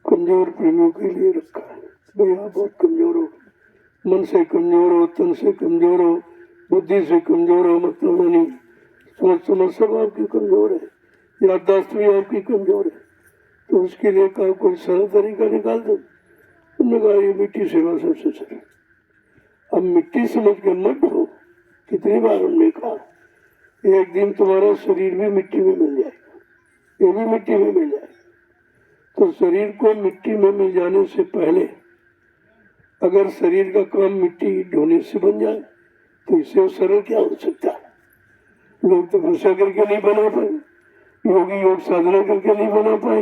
कमजोर प्रेमियों के लिए रखा है। भाई आप बहुत कमजोर हो, मन से कमजोर हो, तन से कमजोर हो, बुद्धि से कमजोर हो, मतलब नहीं, सोच समझ सब आपकी कमजोर है, याददाश्त भी आपकी कमजोर है। तो उसके लिए कहा कोई सरल तरीका निकाल दो। उन्होंने कहा ये मिट्टी सेवा सबसे सरल। अब मिट्टी समझ कर मत हो, कितनी बार उन्होंने कहा एक दिन तुम्हारा शरीर भी मिट्टी में मिल जाएगा, ये भी मिट्टी में मिल जाएगा। तो शरीर को मिट्टी में मिल जाने से पहले अगर शरीर का काम मिट्टी ढोने से बन जाए तो इससे सरल क्या हो सकता है। लोग तपस्या करके नहीं बना पाए, योगी योग साधना करके नहीं बना पाए,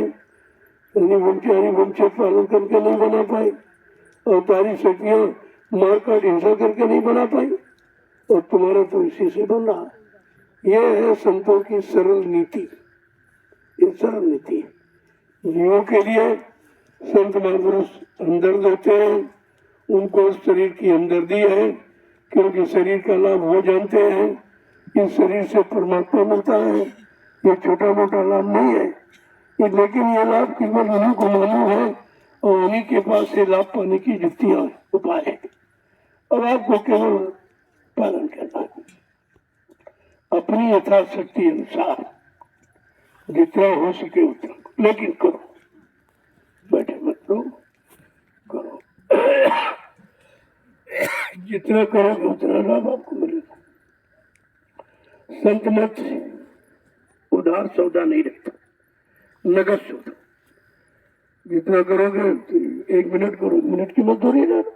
हरिवंश पालन करके नहीं बना पाए, अवतारी शक्तियां मार का हिंसा करके नहीं बना पाई, और तुम्हारा तो इसी से बन रहा है। यह है संतों की सरल नीति। ये सरल नीति है। जीवों के लिए संत महापुरुष हमदर्द होते हैं, उनको शरीर की हमदर्दी है, क्योंकि शरीर का लाभ वो जानते हैं। इस शरीर से परमात्मा मिलता है, ये छोटा मोटा लाभ नहीं है। लेकिन ये लाभ केवल उन्हीं को मालूम है और उन्हीं के पास से लाभ पाने की युक्तियां उपाय है। और आपको केवल पालन करना है अपनी यथाशक्ति अनुसार, जितना हो सके उतना, लेकिन करो, बैठे मत लो, करो। जितना करोगे उतना लाभ आपको मिलेगा। संत मत उधार सौदा नहीं रखता, नगद सौदा। जितना करोगे तो 1 मिनट करो, मिनट की मजदूरी ले लो,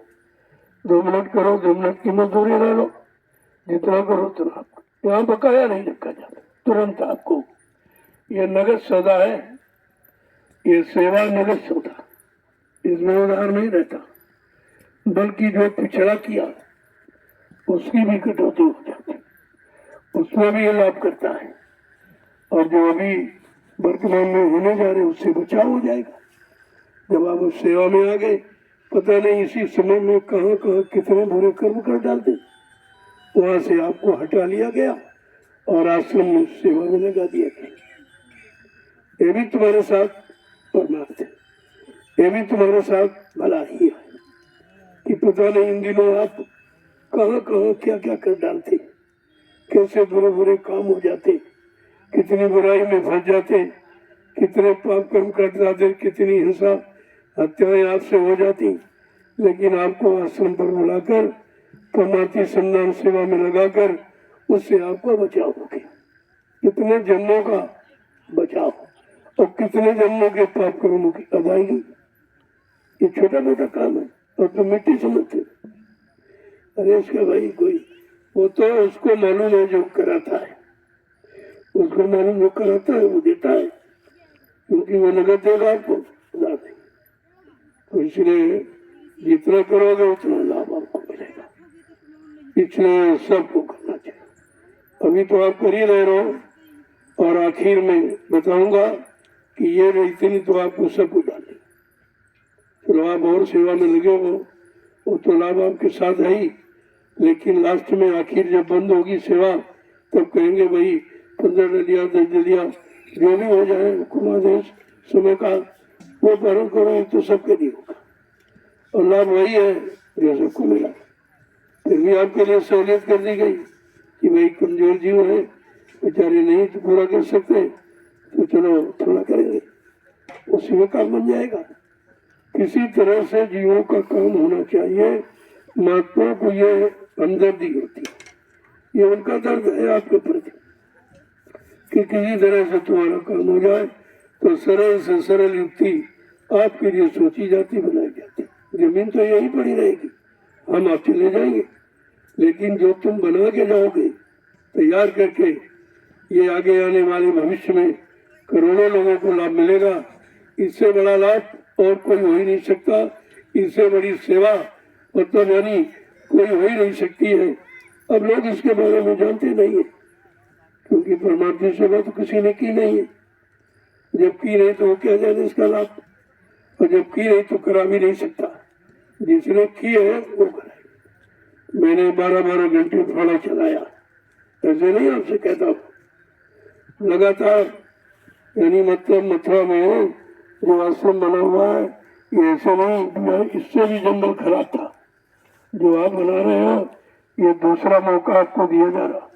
2 मिनट करो, 2 मिनट की मजदूरी ले लो। जितना करो उतना आपको, यहाँ बकाया नहीं रखा जाता, तुरंत आपको। ये नगद सौदा है, ये सेवा नगद सौदा, इसमें उधार नहीं रहता। बल्कि जो पिछड़ा किया उसकी भी कटौती हो जाती, उसमें भी ये लाभ करता है। और जो अभी वर्तमान में होने जा रहे उससे बचाव हो जाएगा। जब आप उस सेवा में आ गए, पता नहीं इसी समय में कहाँ कहाँ कितने बुरे कर्म कर डालते, वहां से आपको हटा लिया गया और आश्रम में सेवा में लगा दिया गया। ये भी तुम्हारे साथ परमार्थ है, ये भी तुम्हारे साथ भला ही है कि पता नहीं इन दिनों आप कहाँ कहाँ क्या क्या कर डालते, कैसे बुरे बुरे काम हो जाते, कितनी बुराई में फंस जाते, कितने पाप कर्म कर जाते, कितनी हिंसा हत्याएं आपसे हो जाती। लेकिन आपको आश्रम पर बुलाकर परमार्थी सम्मान सेवा में लगाकर उससे आपका बचाव हो गया। कितने जन्मों का बचाव और कितने जन्मों के पाप कर्मों की अदायगी। ये छोटा मोटा काम है और तो मिट्टी समझते। अरे इसका भाई कोई, वो तो उसको मालूम है जो कराता है, उसको मालूम जो कराता है वो देता है, क्योंकि वो नगद देगा आपको, उधार देगा। तो इसलिए जितना करोगे उतना लाभ आपको मिलेगा, इसलिए सबको करना चाहिए। अभी तो आप कर ही रहे रहो और आखिर में बताऊंगा कि ये इतनी तो आपको सबको डालनी, चलो आप और सेवा में लगे हो, वो तो लाभ आपके साथ है ही, लेकिन लास्ट में आखिर जब बंद होगी सेवा तब कहेंगे भाई 15 डलिया 10 डलिया जो भी हो जाए हुकुमादेश समय का वो पालन करो, ये तो सबके लिए होगा और लाभ वही है जो सबको मिला। फिर भी आपके लिए सहूलियत कर दी गई कि भाई कमजोर जीव है, बेचारे नहीं तो पूरा कर सकते, तो चलो थोड़ा करेंगे, उसी में काम बन जाएगा। किसी तरह से जीवों का काम होना चाहिए। महात्मा को ये हमदर्दी होती है, ये उनका दर्द है आपके प्रति कि किसी तरह से तुम्हारा काम हो जाए, तो सरल से सरल युक्ति आपके लिए सोची जाती, बनाई जाती। जमीन तो यही पड़ी रहेगी, हम आप चले जाएंगे, लेकिन जो तुम बना के जाओगे तैयार करके, ये आगे आने वाले भविष्य में करोड़ों लोगों को लाभ मिलेगा। इससे बड़ा लाभ और कोई हो ही नहीं सकता, इससे बड़ी सेवा मतलब यानी कोई हो ही नहीं सकती है। अब लोग इसके बारे में जानते नहीं है, क्योंकि परमार्थी सेवा तो किसी ने की नहीं है। जब की नहीं तो वो क्या जाने इसका लाभ, और जब की नहीं तो करा भी नहीं सकता। जिसने की है वो कराए। मैंने 12-12 घंटे फाड़ा चलाया, ऐसे नहीं आपसे कहता हूँ, लगातार, यानी मतलब मथुरा में जो आश्रम बना हुआ है ये ऐसा नहीं, इससे भी जंगल खराब था। जो आप बना रहे हो ये दूसरा मौका आपको दिया जा रहा,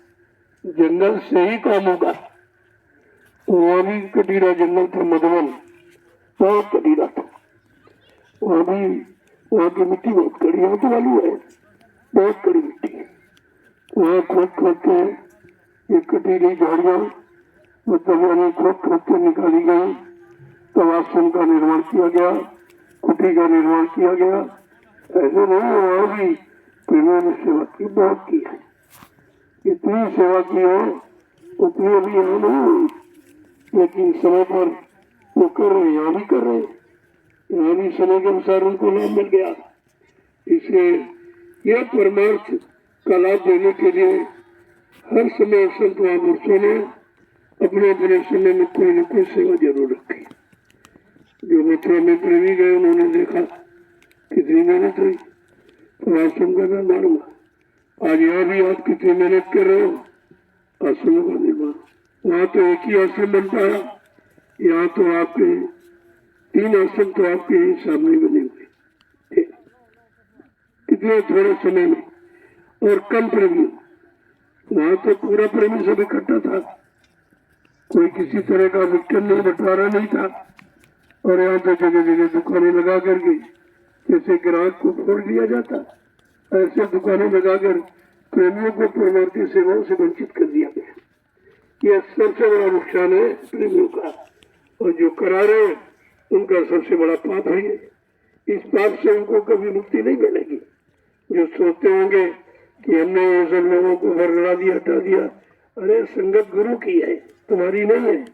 जंगल से ही काम होगा। वहाँ भी कटीरा जंगल था, मधुबन बहुत कटीरा था, वहाँ भी वहाँ की मिट्टी बहुत कड़ी है, तो मालूम है बहुत कड़ी मिट्टी है। वहाँ खोद खोद के ये कटीली झाड़ियाँ मतलब यानी खोद खोद के निकाली गई, तब आश्रम का निर्माण किया गया, कुटी का निर्माण किया गया। ऐसे नहीं, और भी प्रेमियों ने सेवा की, बहुत की है। इतनी सेवा की है उतनी अभी यहाँ नहीं हुई, लेकिन समय पर वो कर रहे, यहाँ भी कर रहे, यहाँ भी समय के अनुसार उनको लाभ मिल गया। इसलिए यह परमार्थ का लाभ देने के लिए हर समय संत महापुरुषों ने अपने अपने समय में कोई न कोई सेवा जरूर रखी। जो मथुरा में प्रेमी गए उन्होंने देखा कितनी मेहनत हुई, तो आश्रम का निर्माण हुआ। आज यहाँ भी आप कितनी मेहनत कर रहे हो, आश्रमों का निर्माण। वहाँ तो एक ही आश्रम बन पाया, यहाँ तो आपके 3 आश्रम तो आपके सामने बने हुए, कितने थोड़े समय में, और कम प्रेमी। वहाँ तो पूरा प्रेमी सब इकट्ठा था, कोई किसी तरह का विकल्प नहीं, बंटवारा नहीं था। और यहाँ तो जगह जगह दुकानें लगा करके जैसे ग्राहक को फोड़ दिया जाता, ऐसे दुकानें लगाकर प्रेमियों को परमार्थी सेवाओं से वंचित कर दिया गया। यह सबसे बड़ा नुकसान है प्रेमियों का, और जो करा रहे हैं उनका सबसे बड़ा पाप है। इस पाप से उनको कभी मुक्ति नहीं मिलेगी। जो सोचते होंगे कि हमने ये सब लोगों को बरगड़ा दिया, हटा दिया, अरे संगत गुरु की है, तुम्हारी नहीं है।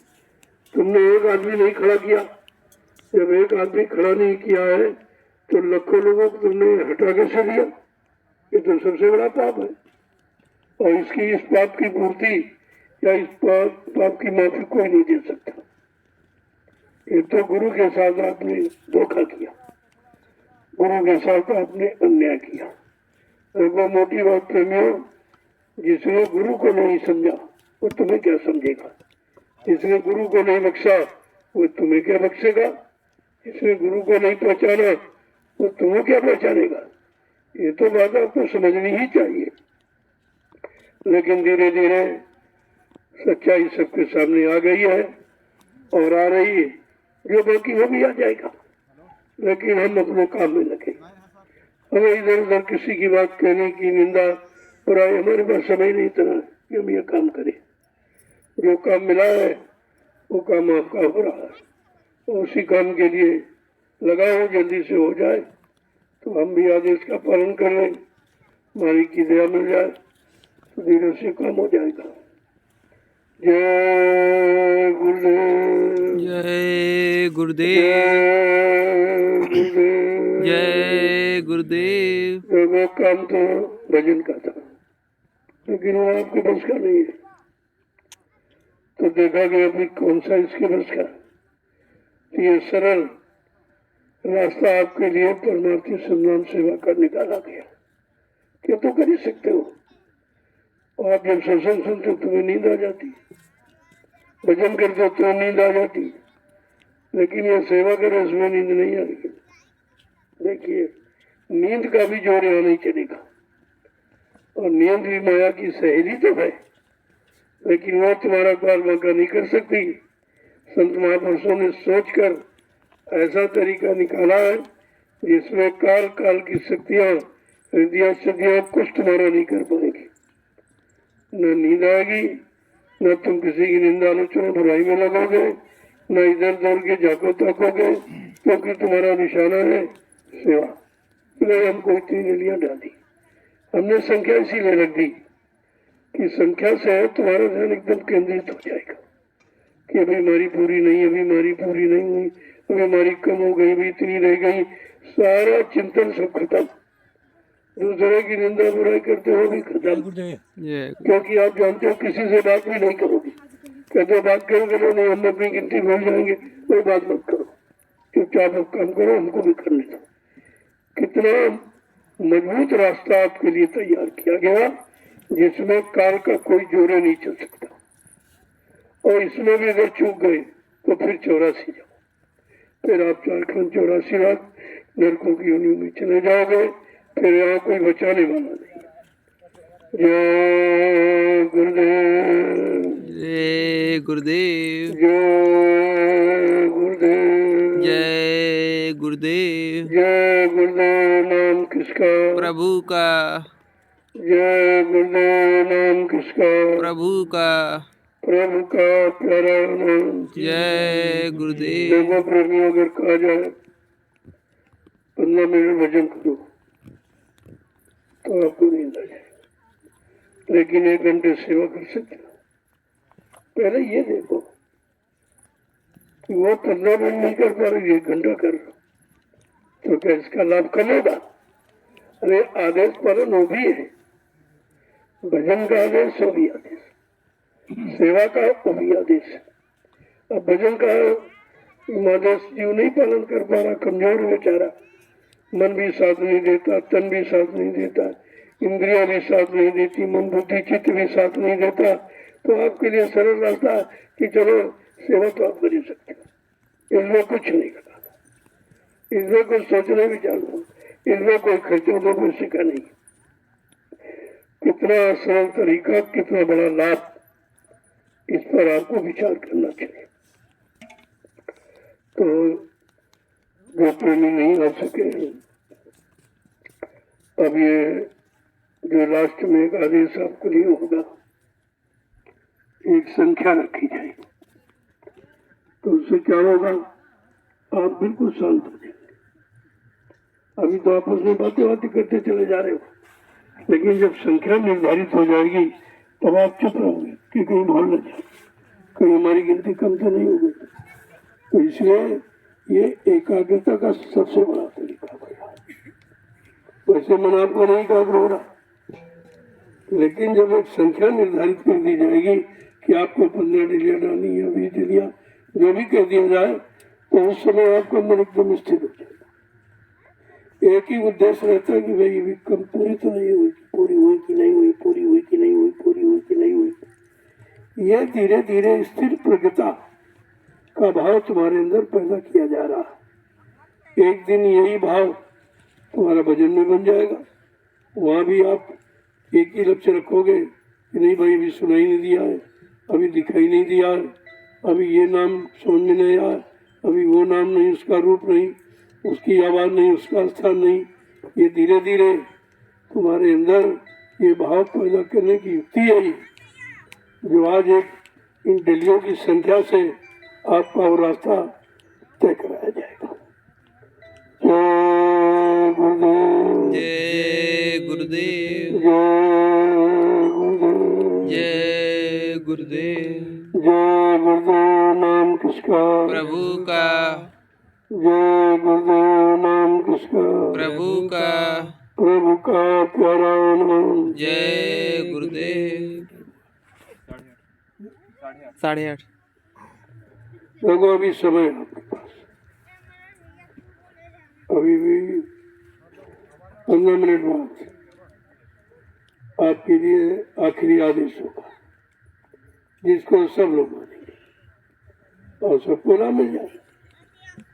तुमने एक आदमी नहीं खड़ा किया, जब एक आदमी खड़ा नहीं किया है तो लाखों लोगों को तुमने हटा कैसे दिया? ये तो सबसे बड़ा पाप है, और इस पाप की पूर्ति या इस पाप की माफी कोई नहीं दे सकता। ये तो गुरु के साथ आपने धोखा किया, गुरु के साथ आपने अन्याय किया। वो मोटी बात प्रेमियों, जिसने गुरु को नहीं समझा वो तुम्हें क्या समझेगा? जिसने गुरु को नहीं बख्शा वो तुम्हें क्या बख्शेगा? जिसने गुरु को नहीं पहचाना वो तुम्हें क्या पहचानेगा? ये तो बात आपको समझनी ही चाहिए। लेकिन धीरे धीरे सच्चाई सबके सामने आ गई है और आ रही है, जो बाकी वो भी आ जाएगा। लेकिन हम अपने काम में लगे, हमें इधर उधर किसी की बात कहने की निंदा और हमारे पास समय नहीं इतना कि हम ये काम करें। जो काम मिला है वो काम आपका हो रहा है, उसी काम के लिए लगाओ, जल्दी से हो जाए तो हम भी आदेश का पालन कर लें, मालिक की दया मिल जाए तो धीरे से काम हो जाएगा। जय गुरुदेव, जय गुरुदेव, जय गुरुदेव। वो काम तो भजन का था, लेकिन वो आपके बस का नहीं है। तो देखा गया अभी कौन सा इसके बस का। तो ये सरल रास्ता आपके लिए परमार्थी सम्मान सेवा का निकाला गया। क्या तो कर ही सकते हो। आप जब सत्संग सुनते हो तुम्हें नींद आ जाती, भजन करते हो तो नींद आ जाती, लेकिन ये सेवा करो इसमें नींद नहीं आएगी। देखिए, नींद का भी जोर यहाँ नहीं चलेगा। और नींद भी माया की सहेली तो है, लेकिन वो तुम्हारा काल वाका नहीं कर सकती। संत महापुरुषों ने सोचकर ऐसा तरीका निकाला है जिसमें काल काल की शक्तियां हृदय सदियां कुछ तुम्हारा नहीं कर पाएगी। न नींद आएगी, न तुम किसी की निंदा आलोचना बुराई में लगोगे, न इधर उधर के झाको ताकोगे, क्योंकि तुम्हारा निशाना है सेवा। इसलिए हमको इतनी गलियां डाली। हमने संख्या इसीलिए रख दी कि संख्या से तुम्हारा ध्यान एकदम केंद्रित हो जाएगा कि अभी हमारी पूरी नहीं, अभी हमारी पूरी नहीं हुई, अभी हमारी कम हो गई, अभी इतनी रह गई। सारा चिंतन सब खत्म। दूसरे की निंदा बुराई करते हो भी खत्म, क्योंकि आप जानते हो किसी से बात भी नहीं करोगे। कहते बात करोगे तो नहीं, हम अपनी गिनती भूल जाएंगे, कोई बात मत करो, चुपचाप आप काम करो, हमको भी करने दो। कितना मजबूत रास्ता आपके लिए तैयार किया गया जिसमें काल का कोई जोरे नहीं चल सकता। और इसमें भी अगर चूक गए तो फिर 84 जाओ, फिर आप झारखंड 84 लाख नरकों की योनि में चले जाओगे, फिर यहाँ कोई बचाने वाला नहीं। जय गुरुदेव, जय गुरुदेव, जय गुरुदेव, जय गुरुदेव। जय गुरुदेव। नाम किसका? प्रभु का, जय गुरुदेव। नाम किसका? प्रभु का, प्रभु का प्यारा नाम। जय गुरुदेव। देखो प्रेमी, अगर कहा जाए 15 मिनट भजन करो तो आपको नींद आ जाए, लेकिन 1 घंटे सेवा कर सकते हो। पहले ये देखो कि वो 15 मिनट नहीं कर पा रहे, 1 घंटा कर रहे, तो क्या इसका लाभ कम होगा? अरे आदेश पालन वो भी है, भजन का आदेश वो भी आदेश, सेवा का वो भी आदेश है। अब भजन का आदेश जीव नहीं पालन कर पा रहा, कमजोर बेचारा, मन भी साथ नहीं देता, तन भी साथ नहीं देता, इंद्रिया भी साथ नहीं देती, मन बुद्धि चित्त भी साथ नहीं देता, तो आपके लिए सरल रास्ता कि चलो सेवा तो आप कर ही सकते हो। इसमें कुछ नहीं करना, इसमें कुछ सोचने विचारना, इसमें कोई खर्चों का कोई सिक्का नहीं। कितना सरल तरीका, कितना बड़ा लाभ, इस पर आपको विचार करना चाहिए। तो जो प्रेमी नहीं आ सके, अब ये जो लास्ट में एक आदेश आपको नहीं होगा, एक संख्या रखी जाएगी, तो उससे क्या होगा? आप बिल्कुल शांत हो जाएंगे। अभी तो आपस में बातें करते चले जा रहे हो, लेकिन जब संख्या निर्धारित हो जाएगी तब आप चुप रहोगे कि कहीं भूल न जाए, कहीं हमारी गिनती कम तो नहीं होगी। तो इसलिए ये एकाग्रता का सबसे बड़ा तरीका है। वैसे मन आपको नहीं एकाग्र हो रहा, लेकिन जब एक संख्या निर्धारित कर दी जाएगी कि आपको 15 डिलिया डालनी है, 20 डिलिया, जो भी कह दिया जाए, तो उस समय आपका मन एकदम स्थिर हो जाएगा। एक ही उद्देश्य रहता है कि भाई ये कम पूरी तो नहीं हुई, पूरी हुई कि नहीं हुई, पूरी हुई कि नहीं हुई, पूरी हुई कि नहीं हुई। यह धीरे धीरे स्थिर प्रज्ञता का भाव तुम्हारे अंदर पैदा किया जा रहा है। एक दिन यही भाव तुम्हारा भजन में बन जाएगा। वहाँ भी आप एक ही लक्ष्य रखोगे कि नहीं भाई अभी सुनाई नहीं दिया है, अभी दिखाई नहीं दिया है, अभी ये नाम समझ में नहीं आया, अभी वो नाम नहीं, उसका रूप नहीं, उसकी आवाज़ नहीं, उसका स्थान नहीं। ये धीरे धीरे तुम्हारे अंदर ये भाव पैदा करने की युक्ति है ये, जो आज एक इन डिलियों की संख्या से आपका वो रास्ता तय कराया जाएगा। जय गुरुदेव, जय गुरुदेव, जय गुरुदेव, जय गुरुदेव। जय गुरुदेव। नाम किसका? प्रभु का, जय गुरुदेव। नाम किसका? प्रभु का, प्रभु का प्यारा नाम। जय गुरुदेव। 8:30। देखो अभी समय है आपके पास, अभी भी 15 मिनट बाद आपके लिए आखिरी आदेश होगा, जिसको सब लोग मानेंगे और सबको लाभ मिल जाए।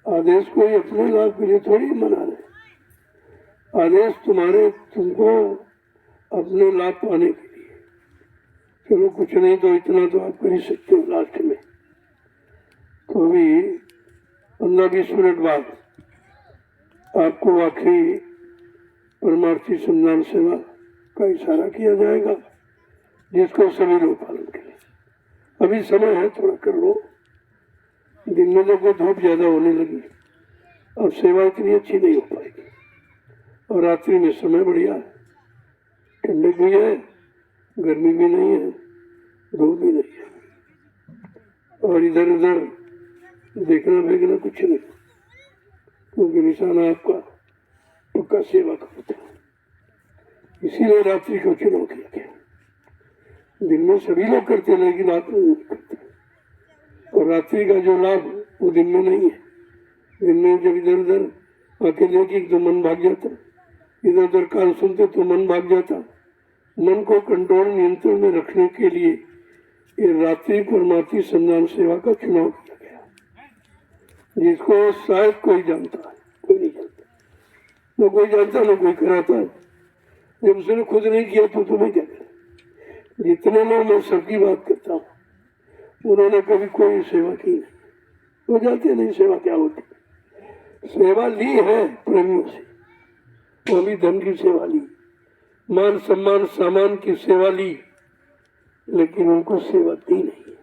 आदेश कोई अपने लाभ के लिए थोड़ी मना रहे, आदेश तुमको अपने लाभ पाने के लिए। चलो कुछ नहीं तो इतना तो आप कर ही सकते हो लास्ट में। तो अभी 15-20 मिनट बाद आपको आखिरी परमार्थी संधान सेवा का इशारा किया जाएगा, जिसको सभी लोग पालन करें। अभी समय है, थोड़ा कर लो। दिन में देखो धूप ज्यादा होने लगी, अब सेवा इतनी अच्छी नहीं हो पाएगी। और रात्रि में समय बढ़िया है, ठंडक भी है, गर्मी भी नहीं है, धूप भी नहीं है, और इधर उधर देखना फेंकना कुछ नहीं, क्योंकि निशाना आपका पक्का सेवा का होता है। इसीलिए रात्रि को चुनाव किया गया। दिन में सभी लोग करते, लेकिन रात में नहीं करते। और रात्रि का जो लाभ वो दिन में नहीं है। दिन में जब इधर उधर आके देखी तो मन भाग जाता, इधर उधर कान सुनते तो मन भाग जाता। मन को कंट्रोल नियंत्रण में रखने के लिए ये रात्रि परमार्थी संधान सेवा का चुनाव किया गया, जिसको शायद कोई जानता है, कोई नहीं जानता। न कोई जानता न कोई कराता है। जब उसने खुद नहीं किया तो तुम्हें क्या करें। जितने लोग, मैं सबकी बात करता हूँ, उन्होंने कभी कोई सेवा की नहीं, वो जानते नहीं सेवा क्या होती। सेवा ली है प्रेमियों से, वो भी धन की सेवा ली, मान सम्मान सामान की सेवा ली, लेकिन उनको सेवा दी नहीं।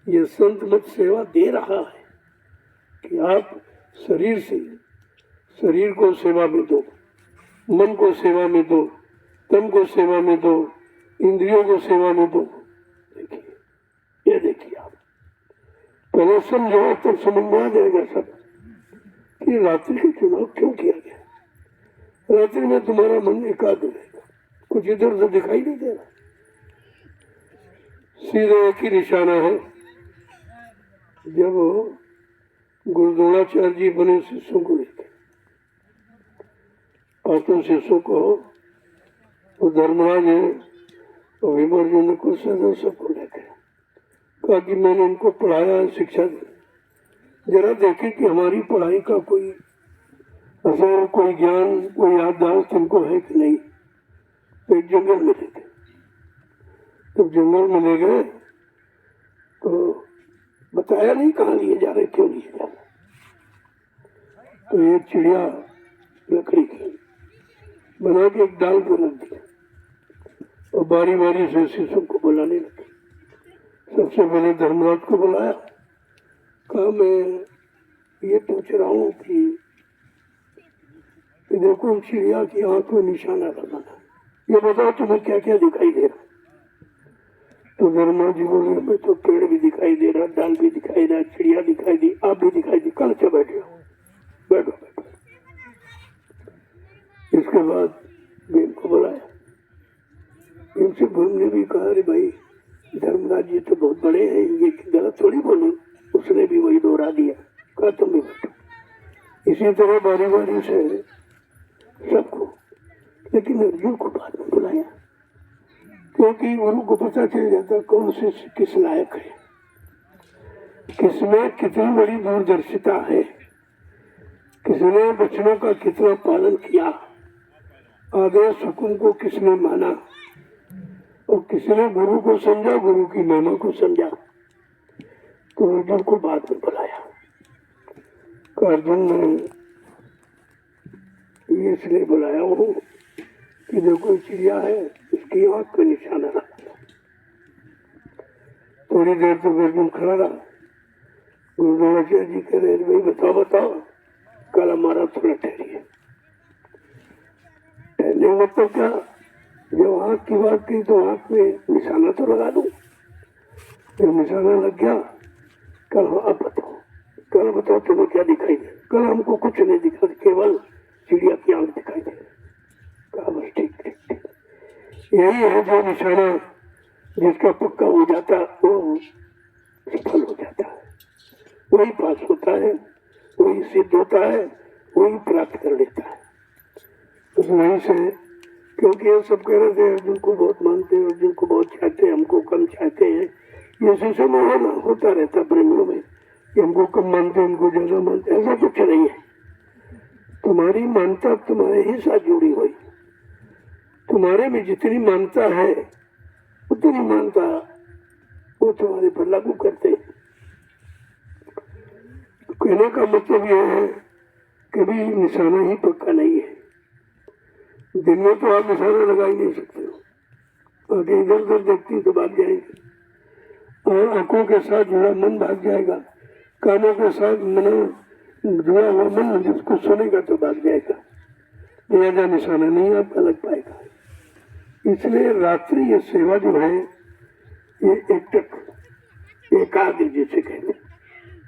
ये संत मत सेवा दे रहा है कि आप शरीर से, शरीर को सेवा में दो, मन को सेवा में दो, तन को सेवा में दो, इंद्रियों को सेवा में दो। देखिए, ये देखिए आप पहले समझो, तब समझ में आ जाएगा सब कि रात्रि का चुनाव क्यों किया गया। रात्रि में तुम्हारा मन एकाग्र रहेगा, कुछ इधर उधर दिखाई नहीं दे रहा, सीधे एक ही निशाना है। जब गुरु द्रोणाचार्य जी बने शिष्यों को लेकर, और तो शिष्यों को वो धर्मराज है और विमर्जन ने कुछ सबको लेकर कहा कि मैंने इनको पढ़ाया है, शिक्षा दी, जरा देखें कि हमारी पढ़ाई का कोई असर, कोई ज्ञान, कोई याददाश्त इनको है कि नहीं। तो एक जंगल में ले गए। जब जंगल में ले गए तो बताया नहीं कहाँ लिए जा रहे, क्यों लिए जा रहे। तो ये चिड़िया लकड़ी की बना के एक डाल पर रख दी और बारी बारी से शिष्यों को बुलाने लगी। सबसे पहले धर्मराज को बुलाया, कहा मैं ये पूछ रहा हूँ कि देखो चिड़िया की आंख में निशाना लगाना, ये बताओ तुम्हें क्या क्या दिखाई दे रहा। तो धर्मराज जी बोले, हमें तो पेड़ भी दिखाई दे रहा, डाल भी दिखाई दे रहा, चिड़िया दिखाई दी, आप भी दिखाई दी, कल से बैठे हो, बैठो बैठो। इसके बाद भीम को बुलाया। भीम से भीम ने भी कहा, अरे भाई धर्मराज जी तो बहुत बड़े हैं, ये गलत थोड़ी बोले। उसने भी वही दोहरा दिया, कहा तुम भी बैठो। इसी तरह बारी बारी से सबको, लेकिन अर्जुन को बाद में बुलाया, क्योंकि उनको पता चल जाता कौन से किस लायक है, किसमें कितनी बड़ी दूरदर्शिता है, किसने वचनों का कितना पालन किया, आदेश हुकुम को किसने माना, और किसने गुरु को समझा, गुरु की महिमा को समझा। तो अर्जुन को बाद में बुलाया। तो अर्जुन ने ये इसलिए बुलाया हो कि देखो चिड़िया है, इसकी आंख पे निशाना रखा। थोड़ी देर तक अर्जुन खड़ा रहा। गुरु द्रोणाचार्य जी कह रहे, भाई बताओ बताओ, कल हमारा थोड़ा ठहरिए। ठहरने मतलब क्या, जब आंख की बात की तो आंख में निशाना तो लगा दूं। जब निशाना लग गया, कल अब बताओ, कल बताओ तुम्हें क्या दिखाई दे। कल हमको कुछ नहीं दिखा, केवल चिड़िया की आंख दिखाई दे। कहा बस ठीक ठीक ठीक, यही है जो निशाना जिसका पक्का हो जाता वो सफल हो जाता है, वही पास होता है, वही सिद्ध होता है, वही प्राप्त कर लेता है। उस वहीं से, क्योंकि ये सब कह रहे थे अर्जुन को बहुत मानते हैं, अर्जुन को बहुत चाहते हैं, हमको कम चाहते हैं, ये सिलसिला होता रहता प्रेमियों में कि हमको कम मानते हैं, उनको ज्यादा मानते हैं। ऐसा कुछ नहीं है। तुम्हारी मानता तुम्हारे ही साथ जुड़ी हुई, तुम्हारे में जितनी मानता है उतनी मानता वो तुम्हारे पर लागू करते हैं। तो कहने का मतलब यह है, कभी निशाना ही पक्का नहीं है। दिन में तो आप निशाना लगा ही नहीं सकते हो, आगे इधर उधर देखती तो भाग जाएगी, और आंखों के साथ जुड़ा मन भाग जाएगा, कानों के साथ मन जुड़ा हुआ मन जिसको सुनेगा तो भाग जाएगा, ज्यादा निशाना नहीं आपका लग पाएगा। इसलिए रात्रि ये सेवा जो है ये एकटक, एकाग्र जिसे कहते हैं,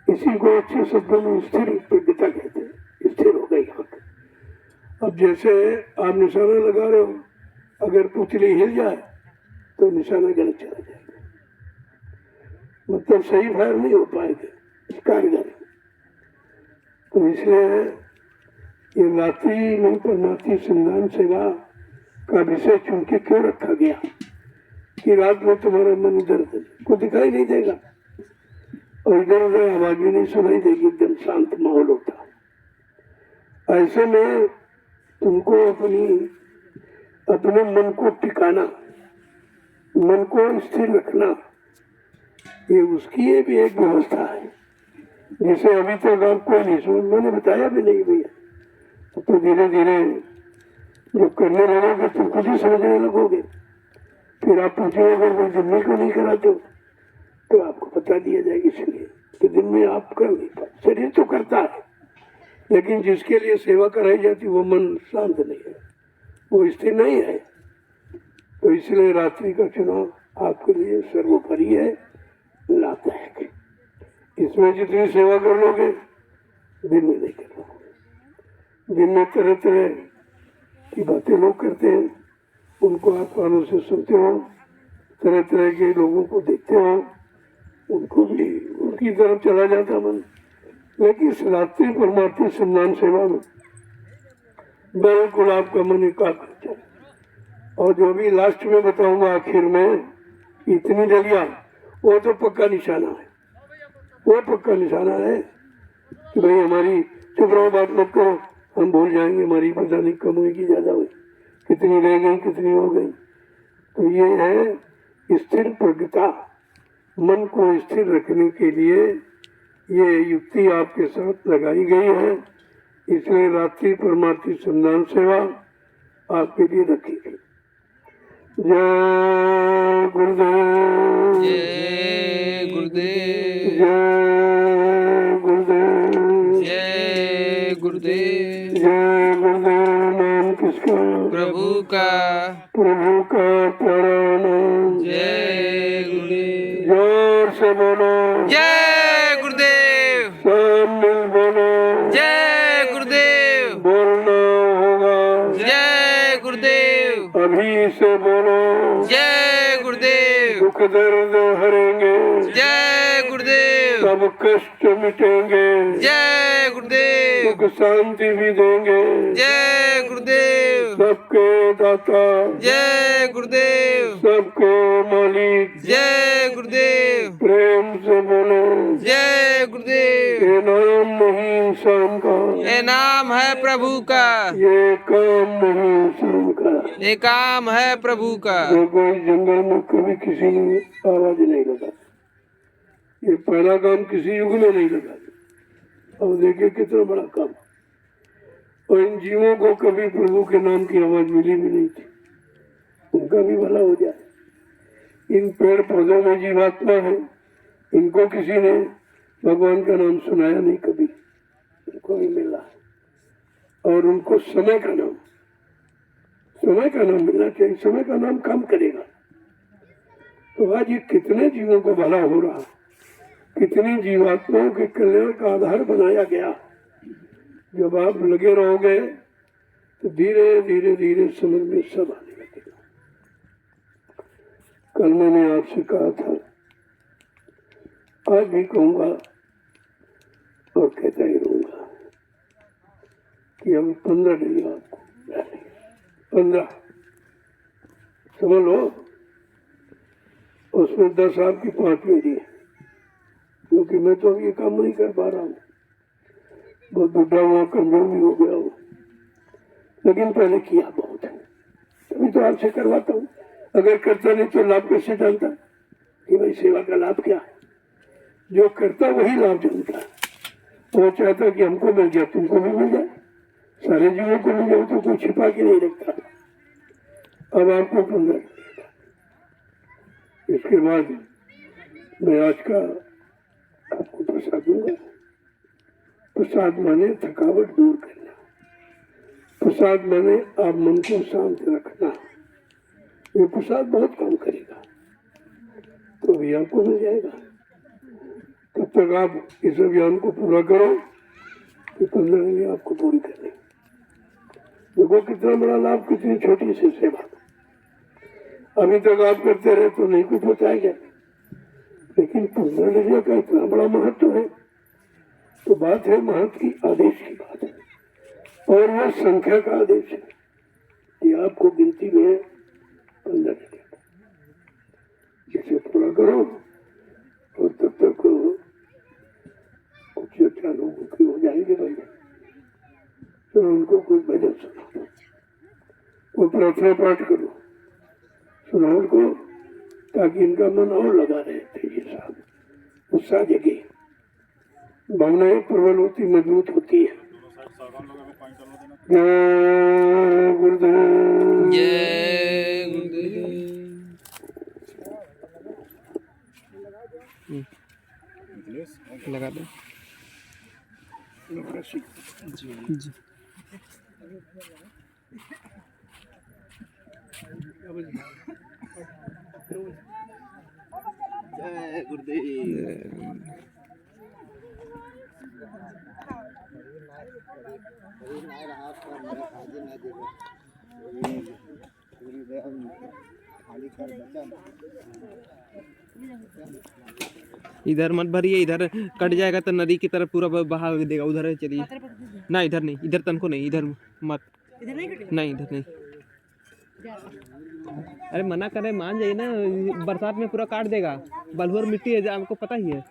इसी को अच्छे शब्दों में स्थिर प्रज्ञता कहते हैं। स्थिर हो गई आंख। अब जैसे आप निशाना लगा रहे हो, अगर पुतली हिल जाए तो निशाना गलत चला जाएगा, मतलब सही फायर नहीं हो पाएगा कारगर। तो इसलिए ये रात्रि में परमार्थी संधान सेवा का विषय चुन के क्यों रखा गया कि रात में तुम्हारा मन इधर को दिखाई नहीं देगा और इधर उधर आवाज भी नहीं सुनाई देगी, एकदम शांत माहौल होता। ऐसे में तुमको अपने मन को टिकाना, मन को स्थिर रखना, ये उसकी ये भी एक व्यवस्था है, जिसे अभी तक आप कोई नहीं समझ, मैंने बताया भी नहीं भैया। तो धीरे धीरे जब करने लगोगे तो खुद ही समझने लगोगे। फिर आप पूछेंगे अगर कोई दिन में क्यों नहीं कराते हो, तो आपको बता दिया जाएगा, इसलिए कि दिन में आप कर नहीं पाते। शरीर तो करता है, लेकिन जिसके लिए सेवा कराई जाती वो मन शांत नहीं है, वो स्थिर नहीं है। तो इसलिए रात्रि का चुनाव आपके लिए सर्वोपरि है, लाभदायक। इसमें जितनी सेवा कर लोगे दिन में नहीं कर लोगे। दिन में तरह तरह की बातें लोग करते हैं, उनको आप कानों से सुनते हो, तरह तरह के लोगों को देखते हो, उनको भी उनकी तरफ चला जाता मन। लेकिन इस रात्रि परमार्थी सम्मान सेवा में बिल्कुल आपका मन एकाग्र है। और जो भी लास्ट में बताऊंगा आखिर में, इतनी डलिया वो तो पक्का निशाना है, वो पक्का निशाना है कि भाई हमारी चुप रहो, बात मत करो, हम भूल जाएंगे, हमारी पता नहीं कम हुई कि ज्यादा हुई, कितनी रह गई कितनी हो गई। तो ये है स्थिर प्रज्ञता, मन को स्थिर रखने के लिए ये युक्ति आपके साथ लगाई गई है। इसलिए रात्रि परमार्थी संधान सेवा आपके लिए रखी गई। जय गुरुदेव, जय गुरुदेव, जय गुरुदेव, जय गुरुदेव। जय गुरुदेव। नाम किसका? प्रभु का, प्रभु का प्यारा नाम। जय गुरुदेव। जोर से बोलो, जय गुरुदेव, सब मिल बोलो, जय गुरुदेव, बोलना होगा, जय गुरुदेव, अभी से बोलो, जय गुरुदेव, दुख दर्द हरेंगे, जय गुरुदेव, सब कष्ट मिटेंगे, जय गुरुदेव, सुख शांति भी देंगे, जय गुरुदेव, सबके दाता, जय गुरुदेव, सबके मालिक, जय गुरुदेव, प्रेम से बोलो, जय गुरुदेव। ये नाम नहीं इंसान का, ये नाम है प्रभु का, ये काम नहीं इंसान का। ये काम है प्रभु का। देखो इस जंगल में कभी किसी ने आवाज नहीं लगा, ये पहला काम किसी युग में नहीं लगा। और देखिए कितना बड़ा काम। और इन जीवों को कभी प्रभु के नाम की आवाज मिली भी नहीं थी, उनका भी भला हो जाए। इन पेड़ पौधों में जीवात्मा है, इनको किसी ने भगवान का नाम सुनाया नहीं कभी, उनको भी मिला। और उनको समय का नाम मिलना चाहिए, समय का नाम काम करेगा। तो आज ये कितने जीवों को भला हो रहा, कितनी जीवात्माओं के कल्याण का आधार बनाया गया। जब आप लगे रहोगे तो धीरे धीरे धीरे समझ में सब आने लगेगा। कल मैंने आपसे कहा था, आज भी कहूंगा और कहता ही रहूंगा, कि हम 15 डेली आपको 15 समझ लो, उसमें 10 आपकी 5 मेरी है, क्योंकि मैं तो अब ये काम नहीं कर पा रहा हूँ, बहुत बुढ़ा हुआ, कमजोर भी हो गया हूँ, लेकिन पहले किया बहुत है, तभी तो आपसे करवाता हूँ। अगर करता नहीं तो लाभ कैसे जानता कि भाई सेवा का लाभ क्या है? जो करता वही लाभ जानता है। वो चाहता कि हमको मिल गया तुमको भी मिल जाए, सारे जीवों को मिल जाए, तो कोई छिपा के नहीं रखता। अब आपको 15 मिलेगा। इसके बाद मैं आज का आपको प्रसाद दूंगा। प्रसाद माने थकावट दूर करना, प्रसाद माने आप मन को शांत रखना। ये प्रसाद बहुत काम करेगा, तो भी आपको मिल जाएगा। तब तक आप इस अभियान को पूरा करो कि 15 दिन आपको पूरी करनी। देखो कितना बड़ा लाभ, कितनी छोटी सी सेवा। अभी तक आप करते रहे तो नहीं कुछ होता है क्या, लेकिन 15 दिन का इतना बड़ा महत्व है। तो बात है महत्व की, आदेश की बात है, और वह संख्या का आदेश है कि आपको गिनती में 15 दिन जिसे पूरा करो। और तब तक कुछ अच्छा लोगों की हो जाएंगे भाई, तो उनको कुछ भजन सुना, वो प्रार्थना पाठ करो, सुनाओ उनको, ताकि इनका मन और लगा रहे तेजी साहब, उत्साह जगे, भावनाएं प्रबल होती, मजबूत होती है। जय गुरुदेव, जय गुरुदेव। लगा दो जी। जय गुरुदेव। इधर मत भरिए, इधर कट जाएगा तो नदी की तरफ पूरा बहा देगा। उधर चलिए ना, इधर नहीं, इधर तनको नहीं, इधर मत, नहीं इधर नहीं। अरे मना करे, मान जाइए ना, बरसात में पूरा काट देगा। बलुअर मिट्टी है, हमको पता ही है।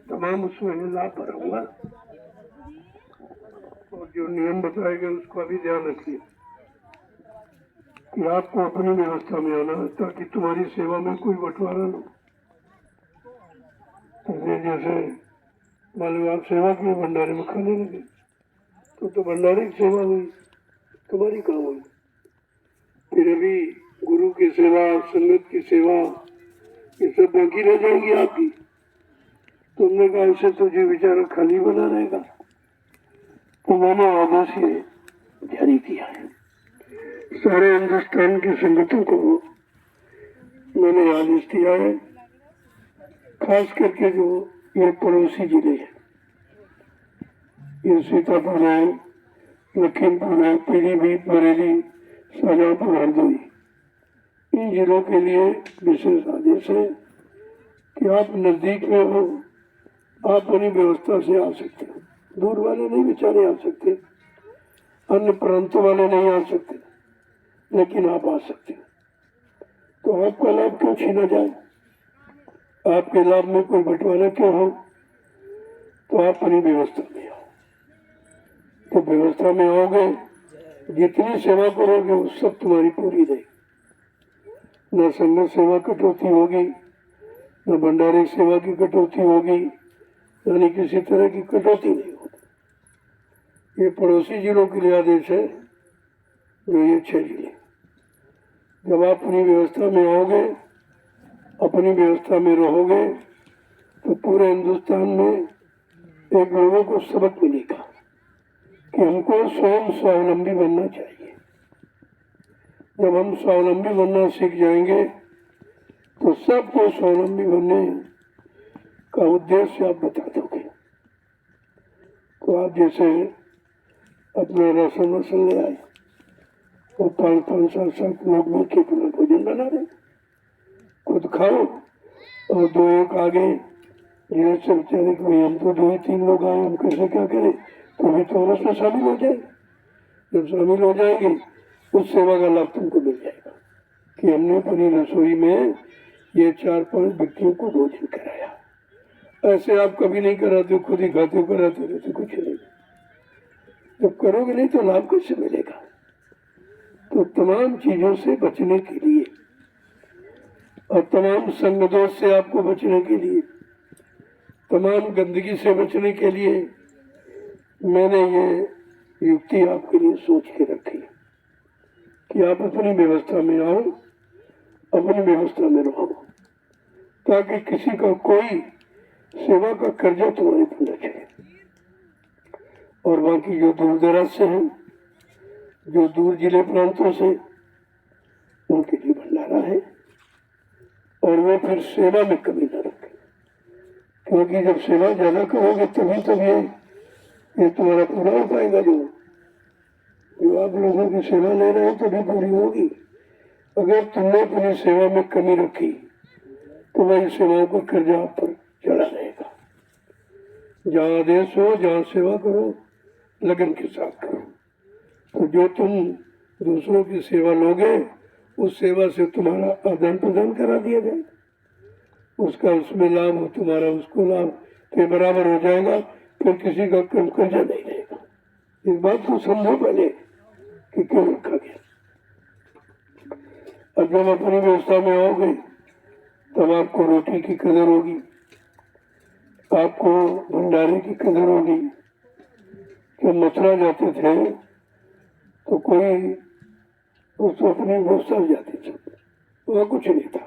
तमाम उसमें लाभ भरा हुआ, और जो नियम बताए गए उसका भी ध्यान रखिए कि आपको अपनी व्यवस्था में आना है, ताकि तुम्हारी सेवा में कोई बंटवारा न हो। जैसे मान लो आप सेवा के भंडारे में खाने लगे, तो भंडारे की सेवा हुई, तुम्हारी कहाँ हुई? फिर अभी गुरु की सेवा, संगत की सेवा, ये सब बाकी रह जाएगी आपकी। तुमने कहा इसे तुझे बेचारा खाली बना रहेगा, तो मैंने आदेश ये जारी किया है। सारे हिंदुस्तान की संगतों को मैंने आदेश दिया है, खास करके जो ये पड़ोसी जिले हैं, ये सीतापुर है, लखीमपुर है, पीलीभीत, बरेली, शाहजहांपुर, हरदोई, इन जिलों के लिए विशेष आदेश है कि आप नजदीक में हो, आप अपनी व्यवस्था से आ सकते हो। दूर वाले नहीं बेचारे आ सकते, अन्य प्रांतों वाले नहीं आ सकते, लेकिन आप आ सकते हो। तो आपका लाभ क्यों छीना जाए? आपके लाभ में कोई बंटवारा क्यों हो? तो आप अपनी व्यवस्था में आओ। तो व्यवस्था में आओगे, जितनी सेवा करोगे वो सब तुम्हारी पूरी रहेगी। न संगत सेवा कटौती होगी, न भंडारे सेवा की कटौती होगी, यानी किसी तरह की कटौती नहीं होगी। ये पड़ोसी जिलों के लिए आदेश है जो ये 6 जिले, जब आप अपनी व्यवस्था में आओगे, अपनी व्यवस्था में रहोगे, तो पूरे हिंदुस्तान में एक लोगों को सबक मिलेगा कि हमको स्वयं स्वावलंबी बनना चाहिए। जब हम स्वावलंबी बनना सीख जाएंगे तो सबको स्वावलंबी बनने का उद्देश्य आप बता दोगे। तो आप जैसे अपना राशन वासन ले आए और 5-5, 7-7 लोग मिलकर अपना भोजन बना रहे, खुद खाओ और 2-1 आगे जिन्हें से बेचारे कि भाई हम तो 2-3 लोग आए, हम कैसे क्या करें, तो भी तो उसमें शामिल हो जाएंगे। जब शामिल हो जाएंगे उस सेवा का लाभ तुमको मिल जाएगा कि हमने अपनी रसोई में ये 4-5 व्यक्तियों को भोजन कराया। ऐसे आप कभी नहीं कराते, खुद ही खाते हो, कराते रहते कुछ नहीं। जब करोगे नहीं तो लाभ कैसे मिलेगा। तो तमाम चीजों से बचने के लिए और तमाम संग दोष से आपको बचने के लिए, तमाम गंदगी से बचने के लिए मैंने ये युक्ति आपके लिए सोच के रखी कि आप अपनी व्यवस्था में आओ, अपनी व्यवस्था में रहो, ताकि किसी का कोई सेवा का कर्जा तुम्हारे पर न चढ़े। और बाकी जो दूर दराज से हैं, जो दूर जिले प्रांतों से, उनके लिए भंडारा है। और वो फिर सेवा में कमी न रखें, क्योंकि जब सेवा ज्यादा करोगे तभी तो ये तुम्हारा पूरा हो पाएगा। जो आप लोगों की सेवा ले रहे हो तभी पूरी होगी। अगर तुमने अपनी सेवा में कमी रखी तो वही सेवाओं का कर्जा आप पर चढ़ा रहेगा। जहाँ आदेश हो, जहाँ सेवा करो, लगन के साथ करो। तो जो तुम दूसरों की सेवा लोगे, उस सेवा से तुम्हारा आदान प्रदान करा दिया जाएगा, उसका उसमें लाभ हो, तुम्हारा उसको लाभ के बराबर हो जाएगा। फिर किसी का कम कर्जा नहीं रहेगा। इस बात को समझो पहले कि क्यों रखा गया। अब जब अपनी व्यवस्था में आओगे तब आपको रोटी की कदर होगी, आपको भंडारे की कदर होगी। जब मथुरा जाते थे तो कोई उसको अपनी व्यवस्था से जाते थे, वहाँ कुछ नहीं था।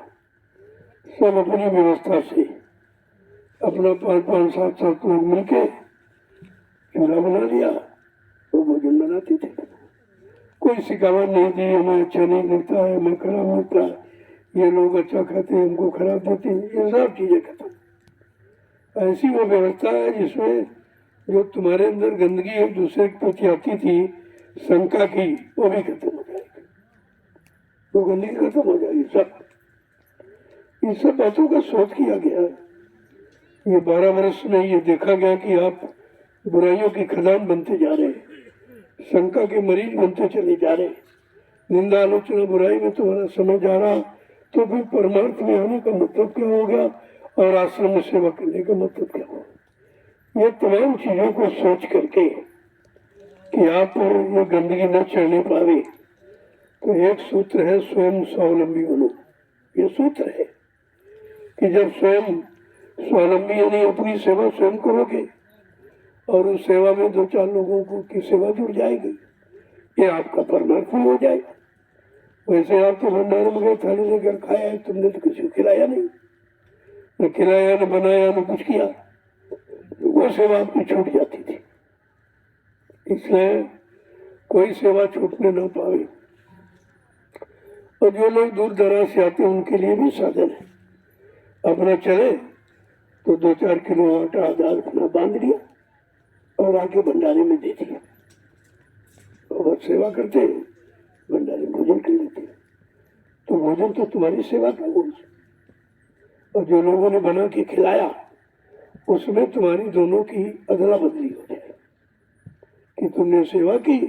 सब अपनी व्यवस्था से अपना 5-5, 7-7 लोग मिलके चूल्हा बना लिया तो भोजन बनाते थे। कोई शिकायत नहीं थी, हमें अच्छा नहीं मिलता है, हमें खराब मिलता है, ये लोग अच्छा खाते हैं, हमको खराब देते हैं, ये सब चीजें खत्म। ऐसी वो व्यवस्था है जिसमें जो तुम्हारे अंदर गंदगी एक दूसरे के प्रति आती थी, शंका की, वो भी खत्म हो जाएगी। वो गंदगी खत्म हो जाएगी। सब इन सब बातों का शोध किया गया है। ये 12 वर्ष में ये देखा गया कि आप बुराइयों की खदान बनते जा रहे हैं, शंका के मरीज बनते चले जा रहे हैं, निंदा आलोचना बुराई में तुम्हारा समय जा रहा। तो फिर परमार्थ में आने का मतलब क्या हो गया और आश्रम में सेवा करने का मतलब क्या होगा। ये तमाम चीजों को सोच करके कि आप पर ये गंदगी न चढ़ने पावे, तो एक सूत्र है, स्वयं स्वावलंबी बनो। ये सूत्र है कि जब स्वयं स्वावलंबी यानी अपनी सेवा स्वयं करोगे और उस सेवा में 2-4 लोगों को की सेवा जुड़ जाएगी, ये आपका परमार्थ हो जाएगा। वैसे आप तो भंडारे में गए, थाली लेकर खाया है, तुमने तो किसी को खिलाया नहीं, न खिलाया, न बनाया, न कुछ किया, तो वो सेवा आपकी छूट जाती थी। इसलिए कोई सेवा छूटने न पावे। और जो लोग दूर दराज से आते हैं उनके लिए भी साधन है। अपना चले तो 2-4 किलो आटा दाल अपना बांध लिया और आके भंडारे में दे दिया, और सेवा करते हैं, भंडारे में भोजन कर लेते हैं। तो भोजन तो तुम्हारी सेवा का हो, और जो लोगों ने बना के खिलाया उसमें तुम्हारी दोनों की अदला बदली हो जाए कि तुमने सेवा की,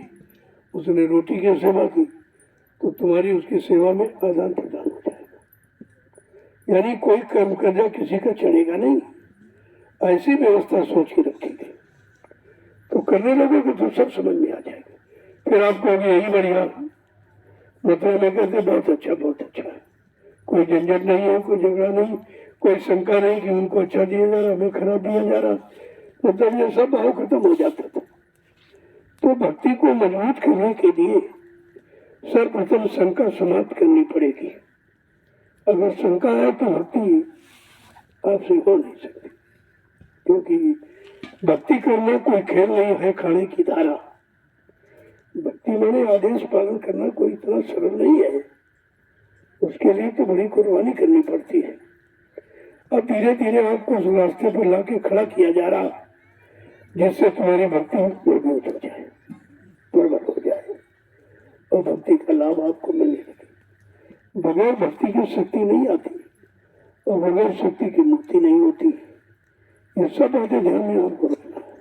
उसने रोटी की सेवा की, तो तुम्हारी उसकी सेवा में आदान प्रदान हो जाएगा। यानी कोई कर्म कर्जा किसी का चढ़ेगा नहीं। ऐसी व्यवस्था सोच के रखी गई, तो करने लगोगे तो सब समझ में आ जाएगा। फिर आपको अभी यही बढ़िया मतलब में कहते बहुत अच्छा, बहुत अच्छा है, कोई झंझट नहीं है, कोई झगड़ा नहीं, कोई शंका नहीं कि उनको अच्छा दिया जा रहा, हमें खराब दिया जा रहा, मतलब ये सब भाव खत्म हो जाता था। तो भक्ति को मजबूत करने के लिए सर्वप्रथम शंका समाप्त करनी पड़ेगी। अगर शंका है तो भक्ति आपसे हो नहीं सकती, क्योंकि भक्ति करना कोई खेल नहीं है, खाने की धारा। भक्ति माने आदेश पालन करना कोई इतना सरल नहीं है, उसके लिए तो बड़ी कुर्बानी करनी पड़ती है। अब धीरे धीरे आपको उस रास्ते पर लाके खड़ा किया जा रहा, जिससे तुम्हारी भक्ति मजबूत हो जाए, प्रबल हो जाए और भक्ति का लाभ आपको मिलने लगे। बगैर भक्ति की शक्ति नहीं आती और बगैर शक्ति की मुक्ति नहीं होती। ये सब बातें ध्यान में आपको रखना है।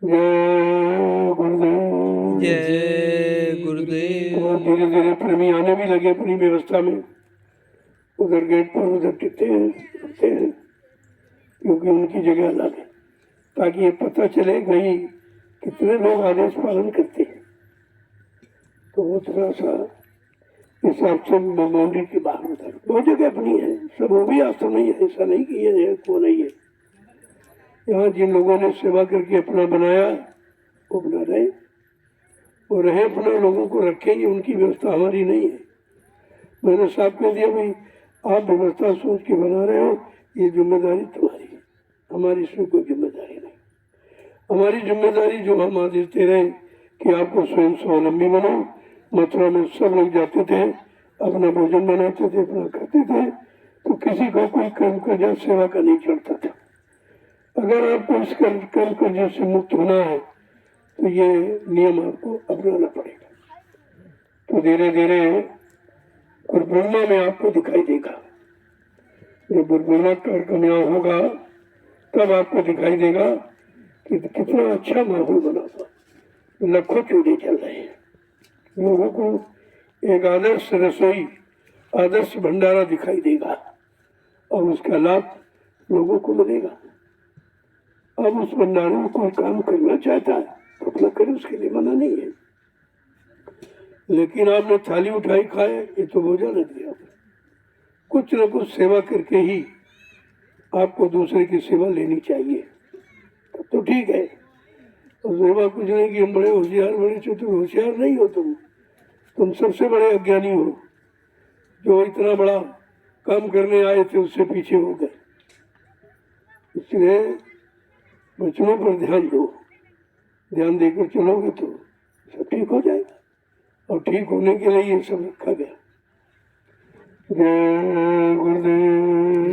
जय गुरुदेव। जय गुरुदेव। और धीरे धीरे प्रेमी आने भी लगे अपनी व्यवस्था में। उधर गेट पर उधर टिकते हैं, रुकते हैं, क्योंकि उनकी जगह अलग है, ताकि ये पता चले भाई कितने लोग आदेश पालन करते हैं। तो वो थोड़ा सा हिसाब से बाउंड्री की बाहर उधर वो जगह अपनी है, सब वो भी आश्रम नहीं है, ऐसा नहीं कि ये है वो नहीं है। यहाँ जिन लोगों ने सेवा करके अपना बनाया वो बना रहे, वो रहे अपना, लोगों को रखेंगे, उनकी व्यवस्था हमारी नहीं है। मैंने साफ कह दिया भाई आप व्यवस्था सोच के बना रहे हो, ये जिम्मेदारी तुम्हारी है, हमारी इसमें कोई जिम्मेदारी नहीं। हमारी जिम्मेदारी जो हम आदेश दे रहे हैं कि आपको स्वयं स्वावलंबी बनाओ। मथुरा में सब लोग जाते थे, अपना भोजन बनाते थे, अपना खाते थे, तो किसी को कोई कर्म कर्जा सेवा का नहीं चढ़ता था। अगर आपको इस कर्म कर्जा से मुक्त होना है तो ये नियम आपको अपनाना पड़ेगा। तो धीरे धीरे और ब्रह्मा में आपको दिखाई देगा, जब ब्रह्मा कार्यक्रम यहाँ होगा तब आपको दिखाई देगा कि कितना अच्छा माहौल बना हुआ, लाखों चूल्हे चल रहे हैं। लोगों को एक आदर्श रसोई, आदर्श भंडारा दिखाई देगा और उसका लाभ लोगों को मिलेगा। अब उस भंडारे में कोई काम करना चाहता है तो अपना करे, उसके लिए मना नहीं है। लेकिन आपने थाली उठाई खाए, ये तो बोझा लग गया। कुछ न कुछ सेवा करके ही आपको दूसरे की सेवा लेनी चाहिए, तब तो ठीक है। और सेवा कुछ नहीं कि हम बड़े होशियार, बड़े चतुर। होशियार नहीं हो तुम सबसे बड़े अज्ञानी हो। जो इतना बड़ा काम करने आए थे उससे पीछे हो गए। इसलिए बच्चों पर ध्यान दो, ध्यान देकर चलोगे तो सब ठीक हो जाएगा, और ठीक होने के लिए ये सब रखा गया। जय गुरुदेव।